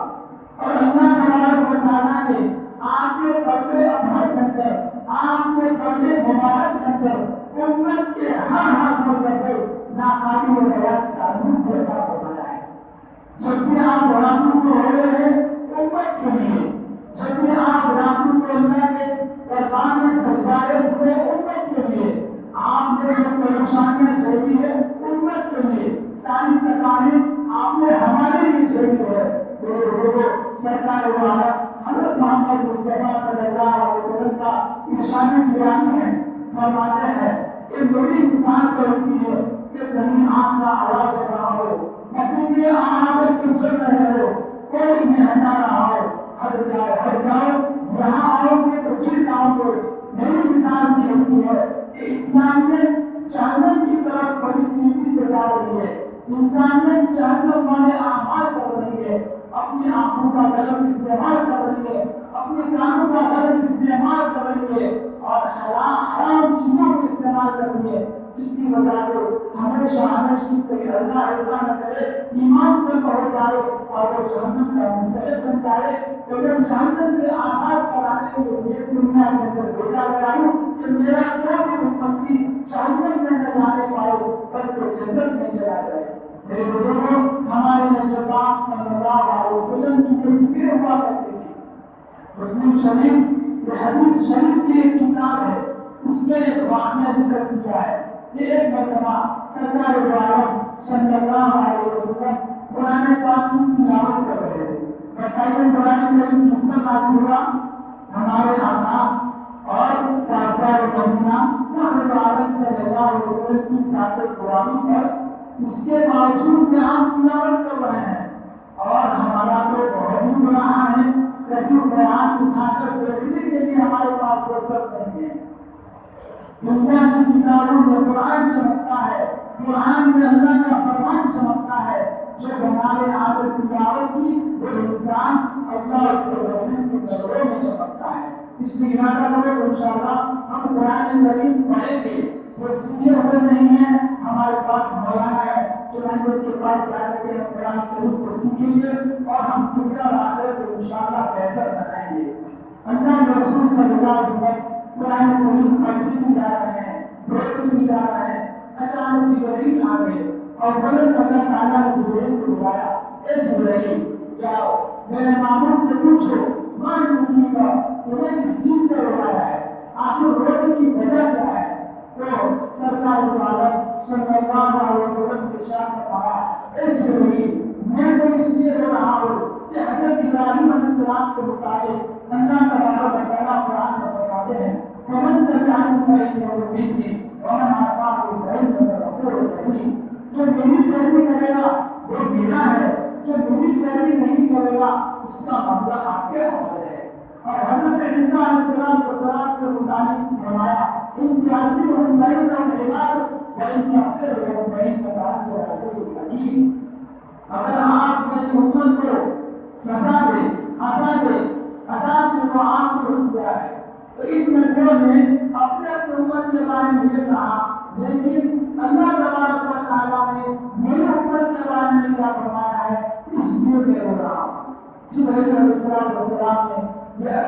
اور اللہ تبارک و تعالیٰ نے آپ کے قبر ابھر کے اندر, آپ کے قبر مبارک کے اندر امت کے ہر منتظر ناقابل بیان تعلق پیدا فرمایا ہے. جب بھی آپ راتوں کو ہو رہے ہیں امت کے لیے, جب بھی آپ راتوں کو اللہ کے دربار میں سجدائے ہوئے امت کے لیے, آپ نے جو پریشانیاں جھیلی ہے امت کے لیے, ساری تکالیف آپ نے ہمارے لیے جھیلی ہے. سرکار و عالم حضرت محمد مصطفیٰ صلی اللہ علیہ وسلم کا ارشاد گرامی ہے, فرماتے ہیں کہ میری مثال تو اسی ہے کہ کہیں آپ کا آواز رہا ہو, کہیں آپ چل رہے ہو, کوئی مہنگا رہا ہو, ہٹ جاؤ یہاں آؤ گے تو گر جاؤ گے. میری مثال بھی ایسی ہے کہ انسانیت جہنم کی طرف بڑی تیزی سے جا رہی ہے, انسانیت جہنم والے اعمال کر رہی ہے, اپنی آنکھوں کا غلط استعمال کر رہی ہے, اپنے کانوں کا غلط استعمال کر رہی ہے اور حرام چیزوں کو استعمال کر رہی ہے, جس کی وجہ سے ہمیشہ ہمیشہ اللہ ایسا نہ کرے ایمان سے ہو جائے اور وہ جہنم کا مستحق بن جائے. تو میں جہنم سے آزاد کرانے کے لیے دنیا کے اندر بھیجا گیا ہوں کہ میرا کوئی امتی جہنم میں نہ جانے پائے بلکہ جنت میں چلا جائے. میرے بزرگوں, ہمارے نبی پاک صلی اللہ علیہ وسلم کی جو فکر ہوا کرتی تھی, مسلم شریف یہ حدیث شریف کی ایک کتاب ہے, اس میں ایک واقعہ ذکر کیا ہے کہ ایک مرتبہ سرکار دو عالم صلی اللہ علیہ وسلم قرآن پاک کی تلاوت کر رہے تھے. بتائیے قرآن کریم کس پر نازل ہوا؟ ہمارے آقا اور تاجدار مدینہ حضرت عالم صلی اللہ علیہ وسلم کی ذات قرآن پر. اس کے باوجود میں آپ تلاوت کر رہے ہیں اور ہمارا تو بہت ہی بڑا ہے, کبھی قرآن اٹھا کر دیکھنے کے لیے ہمارے پاس فرصت نہیں ہے. دنیا کی کتابوں میں قرآن چمکتا ہے, قرآن میں اللہ کا فرمان چمکتا ہے. جو ہمارے عادت تلاوت کی وہ انسان اللہ اس کے رسول کی نظروں میں چمکتا ہے. اس لیے ارادہ کرو انشاءاللہ ہم قرآن کریم پڑھیں گے. وہ سیکھے ہوئے نہیں ہیں, ہمارے پاس مولانا ہے, چنانچہ کے پاس جا کے ہم قرآن کریم کو سیکھیں گے اور ہم دنیا اور آخرت کو انشاءاللہ بہتر بنائیں گے. اللہ کے رسول صلی اللہ علیہ وسلم قرآن کریم پڑھتے بھی جا رہے ہیں, پڑھتے بھی جا رہے ہیں, اچانک جبرائیل آ گئے اور فوراً اللہ تعالیٰ نے جبرائیل کو بلایا, اے جبرائیل جاؤ میرے معمول سے پوچھو مان چکی کا تمہیں کس چیز سے رولایا ہے, آخر رونے کی وجہ کیا ہے. تو سرکار دو عالم صلی اللہ علیہ وسلم کے شان میں کہا, اے جبرائیل میں تو اس لیے رو رہا ہوں کہ حضرت ابراہیم علیہ السلام کے مطابق اللہ تبارک و تعالیٰ قرآن میں فرماتے ہیں ومن تبعني فإنه مني ومن عصاني فإنك غفور رحيم. جو میری پیروی کرے گا وہ میرا ہے, جو میری پیروی نہیں کرے گا اس کا معاملہ آپ کے حوالے ہے. اور حضرت عیسیٰ علیہ السلام کے متعلق فرمایا ان تعذبهم فإنهم عباد وإن تغفر لهم فإنك أنت العزيز الحكيم. اگر آپ میری امت کو سزا دے, عذاب دے تو آپ کو رک گیا ہے. تو اس نبیوں نے اپنے امت کے بارے میں یہ کہا, لیکن اللہ تبارک و تعالیٰ نے میری امت کے بارے میں کیا فرمایا ہے اس لیے میں رو رہا ہوں. جبرائیل علیہ السلام نے یہ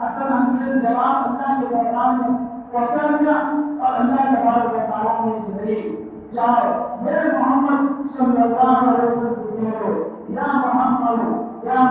اثر انگیز جواب اللہ کے پیغام میں پہنچا دیا اور اللہ تبارک و تعالیٰ نے جبرائیل جاؤ میرے محمد صلی اللہ علیہ وسلم کو کہو یا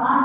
7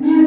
3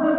10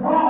2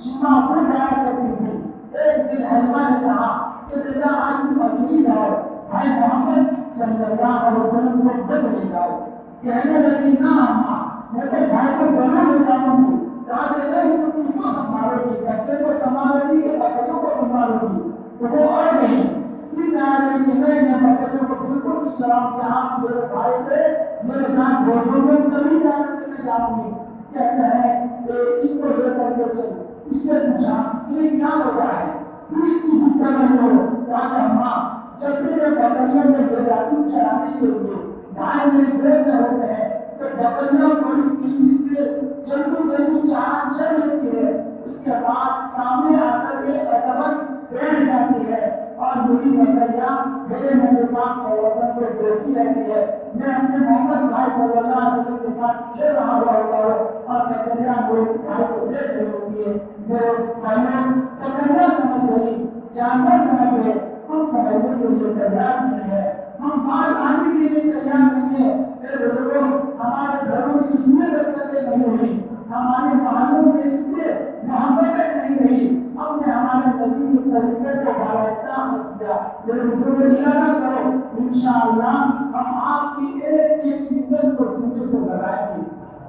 شفا ہو جایا کرتی تھی۔ ایک دن حلیمہ نے کہا کہ رضا آج تم اکیلی جاؤ، بھائی محمد صلی اللہ علیہ وسلم کو خود لے جاؤ۔ کہنے لگی نہ اماں، میں تو بھائی کو ضرور لے جاؤں گی۔ کہا کہ نہیں تم کس کو سنبھالو گی، بچے کو سنبھالو گی کہ بکریوں کو سنبھالو گی؟ تو وہ اڑ گئی۔ پھر آ رہی کہ میں بکریوں کو بالکل نہیں چلاؤں گی، آپ میرے بھائی سے میرے ساتھ گوشوں میں کبھی جانے سے میں جاؤں گی۔ کہتا ہے کہ ان کو لے کر کے چل۔ اس سے پوچھا کہ کیا وجہ ہے، پھر کسی طرح ہو؟ کہا کہ اماں جب بھی میں بکریوں میں لے جاتی ہوں چرانے کے لیے، گائے میری پیٹ میں ہوتے ہیں تو بکریاں بڑی تیزی سے جلدی جلدی چارہ چل لیتی ہے، اس کے بعد سامنے آ کر کے قدمت بیٹھ جاتی ہے اور میری بکریاں میرے نبی پاک صلی اللہ علیہ وسلم کو دیکھتی رہتی ہے۔ میں اپنے محمد بھائی صلی اللہ علیہ وسلم کے ساتھ کھیل رہا ہوتا ہوں اور بکریاں میرے بھائی کو دیکھ رہی ہوتی ہے۔ میرے بھائیوں بکریاں سمجھ رہی، جانور سمجھ رہے، ہم سمجھنے کے لیے تیار نہیں ہے، ہم پاس آنے کے لیے تیار نہیں ہے۔ میرے بزرگوں ہمارے گھروں میں اس لیے برکتیں نہیں ہوئی، ہمارے محلوں میں اس لیے محبتیں نہیں رہی، ہم نے ہمارے نبی کے طریقے کو بالاختیار کیا۔ میرے بزرگوں ارادہ کرو انشاءاللہ ہم آپ کی ایک ایک سنت کو سننے سے لگائیں گے۔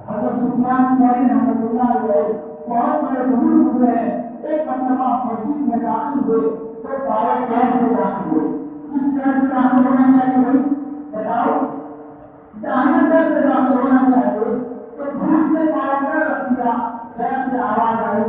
حضرت سفیان ثوری رحمۃ اللہ علیہ بہت بڑے بزرگ ہوئے ہیں، ایک مرتبہ مسجد میں داخل ہوئے تو پائے پیر سے داخل ہوئے۔ کس طرح سے داخل ہونا چاہیے بھائی بتاؤ؟ داہنے پیر سے داخل ہونا چاہیے تو بھوک سے پائے پیر رکھ دیا، پیر سے آواز آئی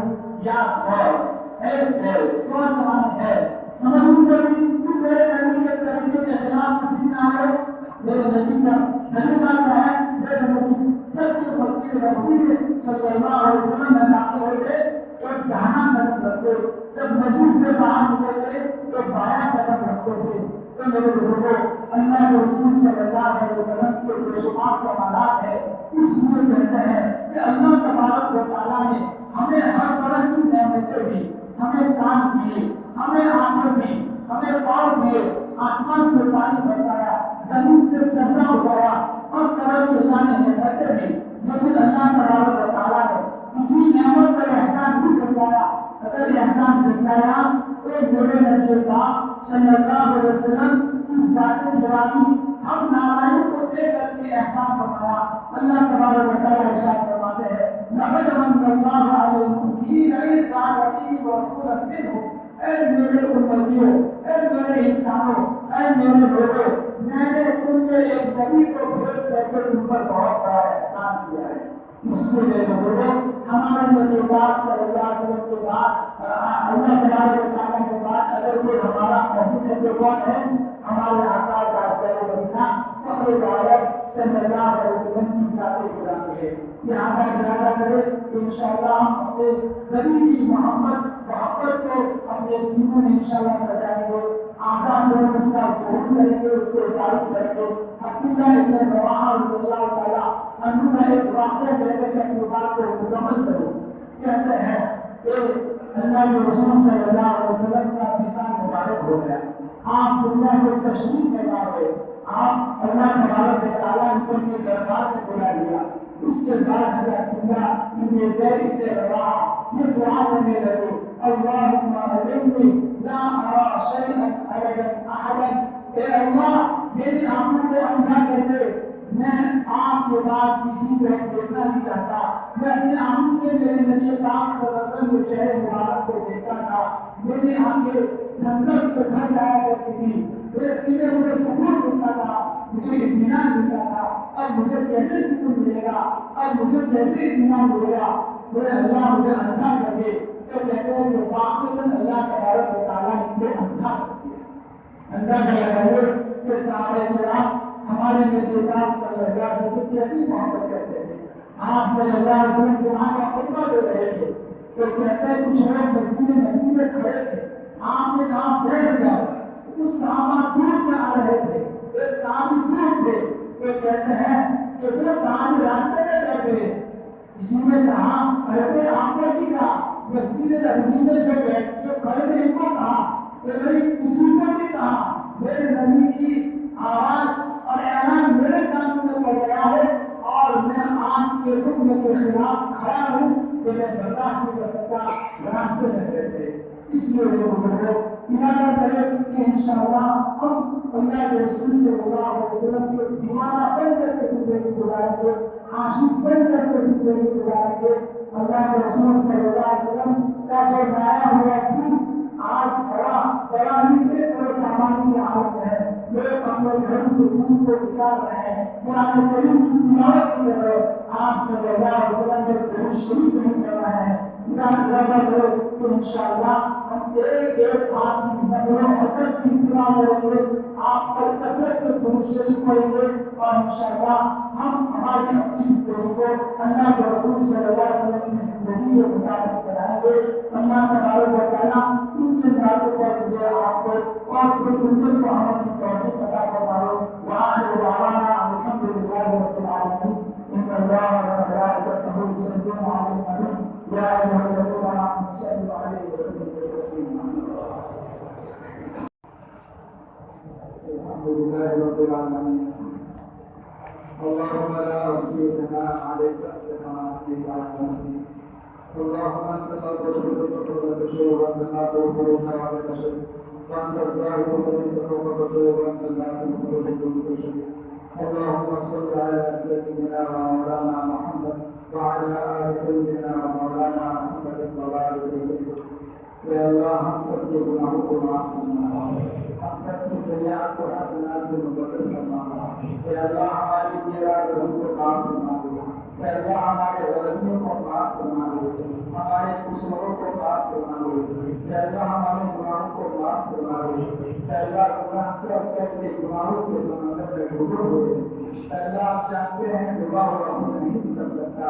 یا سور اے پیر، سور زمانے ہے سمجھ نہیں تو میرے نبی کے طریقے کے خلاف مسجد نہ آئے۔ میرے نبی کا طریقہ کیا ہے؟ میرے نبی جب کہ مسجد رسول صلی اللہ علیہ وسلم میں داخل ہوئے تو داہنا قدم رکھتے، جب مسجد سے باہر نکلتے تو بایاں قدم رکھتے تھے۔ تو میرے بزرگوں اللہ کے رسول صلی اللہ علیہ وسلم کے بے شمار کمالات ہے، اس لیے کہتے ہیں کہ اللہ تبارک و تعالیٰ نے ہمیں ہر طرح کی نعمتیں دی، ہمیں کان دیے، ہمیں آنکھیں دی، ہمیں پاؤں دیے، آسمان سے پانی برسایا، زمین سے سبزہ اگایا اور طرح کی اللہ نے نعمتیں دی، لیکن اللہ تبارک و تعالیٰ نے اسی نعمت پر احسان بھی جتایا۔ اگر احسان جتایا تو میرے نبی پاک صلی اللہ علیہ وسلم کی ذات جلالی ہم نالائق کو دے کر کے احسان فرمایا۔ اللہ تبارک و تعالیٰ ارشاد فرماتے ہیں لقد من اللہ علی المؤمنین اذ بعث فیہم رسولا منہم، اے میرے امتیوں، اے میرے انسانوں، اے میرے لوگوں، میں نے تم میں ایک نبی کو بھیج کر کے تم پر بہت بڑا احسان کیا ہے۔ اس لیے میرے بزرگوں ہمارے نبی پاک صلی اللہ علیہ وسلم کے بعد اللہ تبارک و تعالیٰ کے بعد اگر کوئی ہمارا محسن ہے تو کون ہے؟ ہمارے آقا تاجدار مدینہ فخر عالم صلی اللہ علیہ وسلم کی ذات گرامی ہے۔ یہاں کا ارادہ کرے کہ انشاءاللہ ہم اپنے نبی کی محبت کو اپنے سینوں میں انشاءاللہ سجائیں گے، آزاد سے اس کا ظہور کریں گے، اس کو ظاہر کریں گے۔ عبداللہ ابن رواحہ رضی اللہ تعالیٰ عنہ کا ایک واقعہ کہتے ہیں کہ بات کو مکمل کرو۔ کہتے ہیں کہ اللہ کے رسول صلی اللہ علیہ وسلم کا وصال مبارک ہو گیا، آپ دنیا سے تشریف لے گئے، آپ اللہ تبارک و تعالیٰ نے ان کے دربار میں بلا لیا۔ اس کے بعد حضرت عبداللہ ابن زید ابن رواحہ یہ دعا کرنے لگے اللہم علمنی لا ارا شیئا ابدا احدا، اے اللہ میری آنکھوں کو اندھا کر دے، میں آپ کے بعد کسی کو دیکھنا نہیں چاہتا، میں اپنے آنکھوں سے میرے نبی پاک صلی اللہ علیہ وسلم کے چہرے مبارک کو دیکھتا تھا، میری آنکھیں ٹھنڈک سے بھر جایا کرتی تھی، میرے سینے مجھے سکون ملتا تھا، مجھے اطمینان ملتا تھا۔ اب مجھے کیسے سکون ملے گا، اب مجھے کیسے اطمینان ملے گا؟ میرے اللہ مجھے اندھا کر دے۔ تو کہتے ہیں کہ واقعاً اللہ تبارک و تعالیٰ نے مجھے اندھا کر دیا۔ اندھا کر دیا کہ صحابہ کرام ہمارے نبی پاک صلی اللہ علیہ وسلم سے کیسی محبت کرتے تھے، آپ صلی اللہ علیہ وسلم جہاں کا خطبہ دے رہے تھے تو کہتے ہیں کچھ لوگ مسجد نبی میں کھڑے تھے، آپ نے کہا بیٹھ جاؤ، کچھ صحابہ دور سے آ رہے تھے، ایک صحابی دور تھے، تو کہتے ہیں کہ وہ صحابی راستے میں بیٹھ گئے، کسی نے کہا ارے آپ نے کی کہا مسجد نبی میں جو کھڑے تھے ان کو کہا کہ کسی کو بھی کہا، میرے نبی کی آواز اور اعلان میرے کانوں میں پڑ گیا ہے اور میں آپ کے حکم کے خلاف کھڑا ہوں، کہ میں برداشت نہیں کر سکتا، راستے میں بیٹھے. اس لیے میرے بزرگوں ارادہ کریں کہ انشاءاللہ ہم اللہ کے رسول صلی اللہ علیہ وسلم کے دیوانہ بن کر کے زندگی گزاریں گے، عاشق بن کر کے زندگی گزاریں گے. اللہ کے رسول صلی اللہ علیہ وسلم کا جو لایا ہوا دین آج بڑا ہی اس طرح سامان کی حالت ہے. لوگ اپنے گھر سے دین کو نکال رہے ہیں، قرآن کریم کی تلاوت نہیں کر رہے. آپ صلی اللہ علیہ وسلم سے درود شریف نہیں کر رہے ہیں. ارادہ کرو تو انشاءاللہ ہم ایک ایک آپ کی نظروں حضرت کی اتباع کریں گے، آپ پر کثرت سے درود شریف پڑھیں گے اور انشاءاللہ ہم ہماری اپنی زندگی کو اللہ کے رسول صلی اللہ علیہ وسلم کی زندگی کے مطابق بنائیں گے. اللہ تبارک و تعالیٰ ان جناتوں پر مجھے آپ کو اور پوری امت کو عمل کی توفیق عطا فرمائے. وآخر دعوانا الحمد للہ رب العالمین. ان اللہ وملائکتہ یصلون علی النبی یا ایھا الذین آمنوا صلوا علیہ وسلموا تسلیما. الحمد للہ رب العالمین. اللهم لا أحصي ثناء عليك أنت كما أثنيت على نفسي. اللهم أنت لا تشرك الصدق ولا تشرك وأنت لا تغفر السماء ولا تشرك وأنت الزاهد وليس فوق تشرك وأنت لا تغفر الصدق ولا تشرك. اللهم صل على سيدنا ومولانا محمد وعلى آل سيدنا ومولانا محمد وبارك وسلم. يا الله ہم سب کے گناہوں کو معاف فرما، ہم سب کی سیئات کو حسنات سے مبدل فرما. اے اللہ ہماری گناہوں کو معاف فرما دے. اے اللہ ہمارے غلطیوں کو معاف فرما دے، ہمارے قصوروں کو معاف فرما دے. اے اللہ ہمارے گناہوں کو معاف فرما دے. اے اللہ گناہ کر کے گناہوں کے سمندر میں ڈوبے ہوئے. اے اللہ آپ جانتے ہیں گناہ اور ہم نہیں کر سکتا.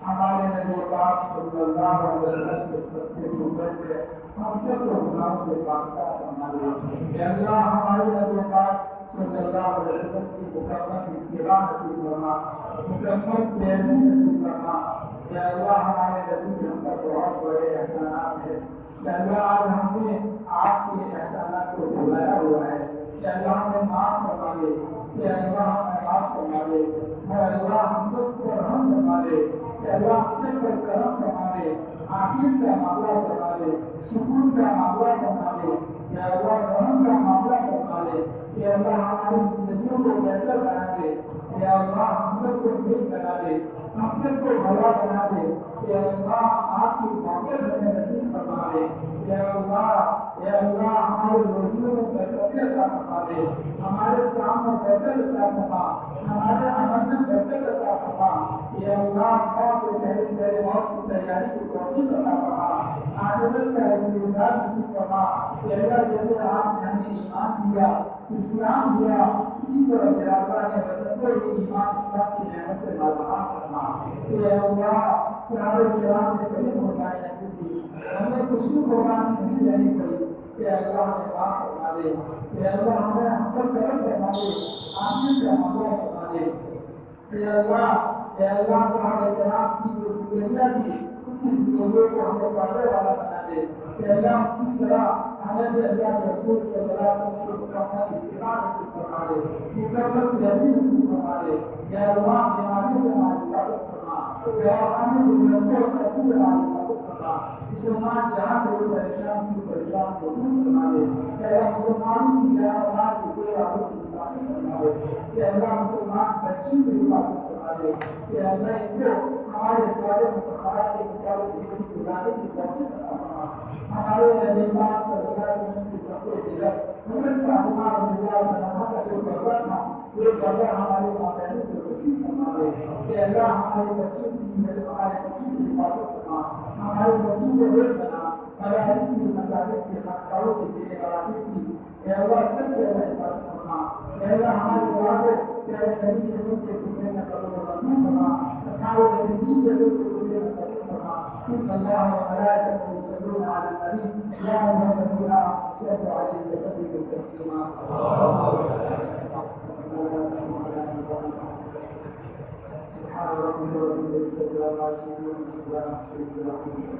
ہمارے نبی پاک صلی اللہ علیہ وسلم کے سب کے ڈوبے تھے، ہم سب کو گناہوں سے پاک فرما دے. اے اللہ ہمارے نبی پاک صلی اللہ علیہ وسلم کی مکمل اتباع نصیب فرما، مکمل پیروی نصیب فرما. اے اللہ ہمارے نبی کے ہم پر بہت بڑے احسانات ہیں. اے اللہ آج ہم نے آپ کے احسانات کو بھلایا ہوا ہے. اے اللہ ہمیں معاف فرما دے. اے اللہ ہمیں معاف فرما دے. اے اللہ ہم سب کو رحم فرما دے. اے اللہ ہم سب پر کرم فرما دے. آخر کا معاملہ فرما دے، سکون کا معاملہ فرما دے. اے اللہ رحم کا معاملہ فرما دے. اے اللہ ہماری زندگیوں کو بہتر بنا دے. اے اللہ ہم سب کو نیک بنا دے، ہم سب کو بھلا بنا دے. اے اللہ آپ کی محبت ہمیں نصیب فرما دے. اے اللہ ہمارے روزیوں میں برکت عطا فرما دے، ہمارے کام میں برکت عطا فرما، ہمارے عمل میں برکت عطا فرما. اے اللہ موت سے پہلے موت کی تیاری کی توفیق عطا فرما، آخرت کا انتظار نصیب فرما. اے اللہ جیسے آپ نے ہمیں ایمان دیا، اسلام دیا، اسی طرح میرا اللہ نے بدلتے ایمان اسلام کی نعمت سے مالامال فرما. اے اللہ پیارے کرام نے کبھی قربانی نہیں دی، ہمیں کچھ بھی قربانی نہیں دینی پڑی. اے اللہ ہمیں معاف فرما دے. اے اللہ ہمیں ہم پر کرم فرما دے، آخر کا معاملہ فرما دے. اے اللہ صحابہ کرام کی جو زندگیاں تھی ان کی زندگیوں کو ہمیں پڑھنے والا بنا دے. اے اللہ کی طرح ہمیں بھی اللہ کے رسول صلی اللہ علیہ وسلم کو مکمل اتباع نصیب فرما دے، مکمل پیروی نصیب فرما دے. اے اللہ بیماری سے ہماری حفاظت فرما. اے اللہ دنیا سے ہماری حفاظت فرما. مسلمان جہاں سے پریشان کی پریشان کو دور فرما دے. اے اللہ مسلمانوں کی جان و مال کی کوئی آفت کی حفاظت فرما دے. اے اللہ مسلمان بچوں کی حفاظت فرما دے. اے اللہ ان کو ہمارے سارے متخارات کے مطابق زندگی گزارنے کی توفیق عطا فرما. ہمارے نبی پاک صلی اللہ علیہ وسلم کی طرف سے حضرت فاطمہ رضی اللہ عنہا کا جو بردہ تھا وہ بردہ ہمارے ماں بہنوں کو نصیب فرما دے. کہ اللہ ہمارے بچوں کی حفاظت فرما، ہمارے بچوں کو نیک بنا، مدارس کی مساجد کی خانقاہوں کی دینے مراکز کی اے اللہ سب کے اللہ حفاظت فرما. اے اللہ ہماری دعا کو تیرے نبی کے سب کے ٹکڑے میں قبول مقبول فرما، اصحاب نبی کے سب کے ٹکڑے میں قبول فرما. ان اللہ وملائکتہ یصلون علی النبی یا ایھا الذین آمنوا صلوا علیہ وسلموا تسلیما. سبحان ربك رب العزة عما يصفون وسلام على المرسلين.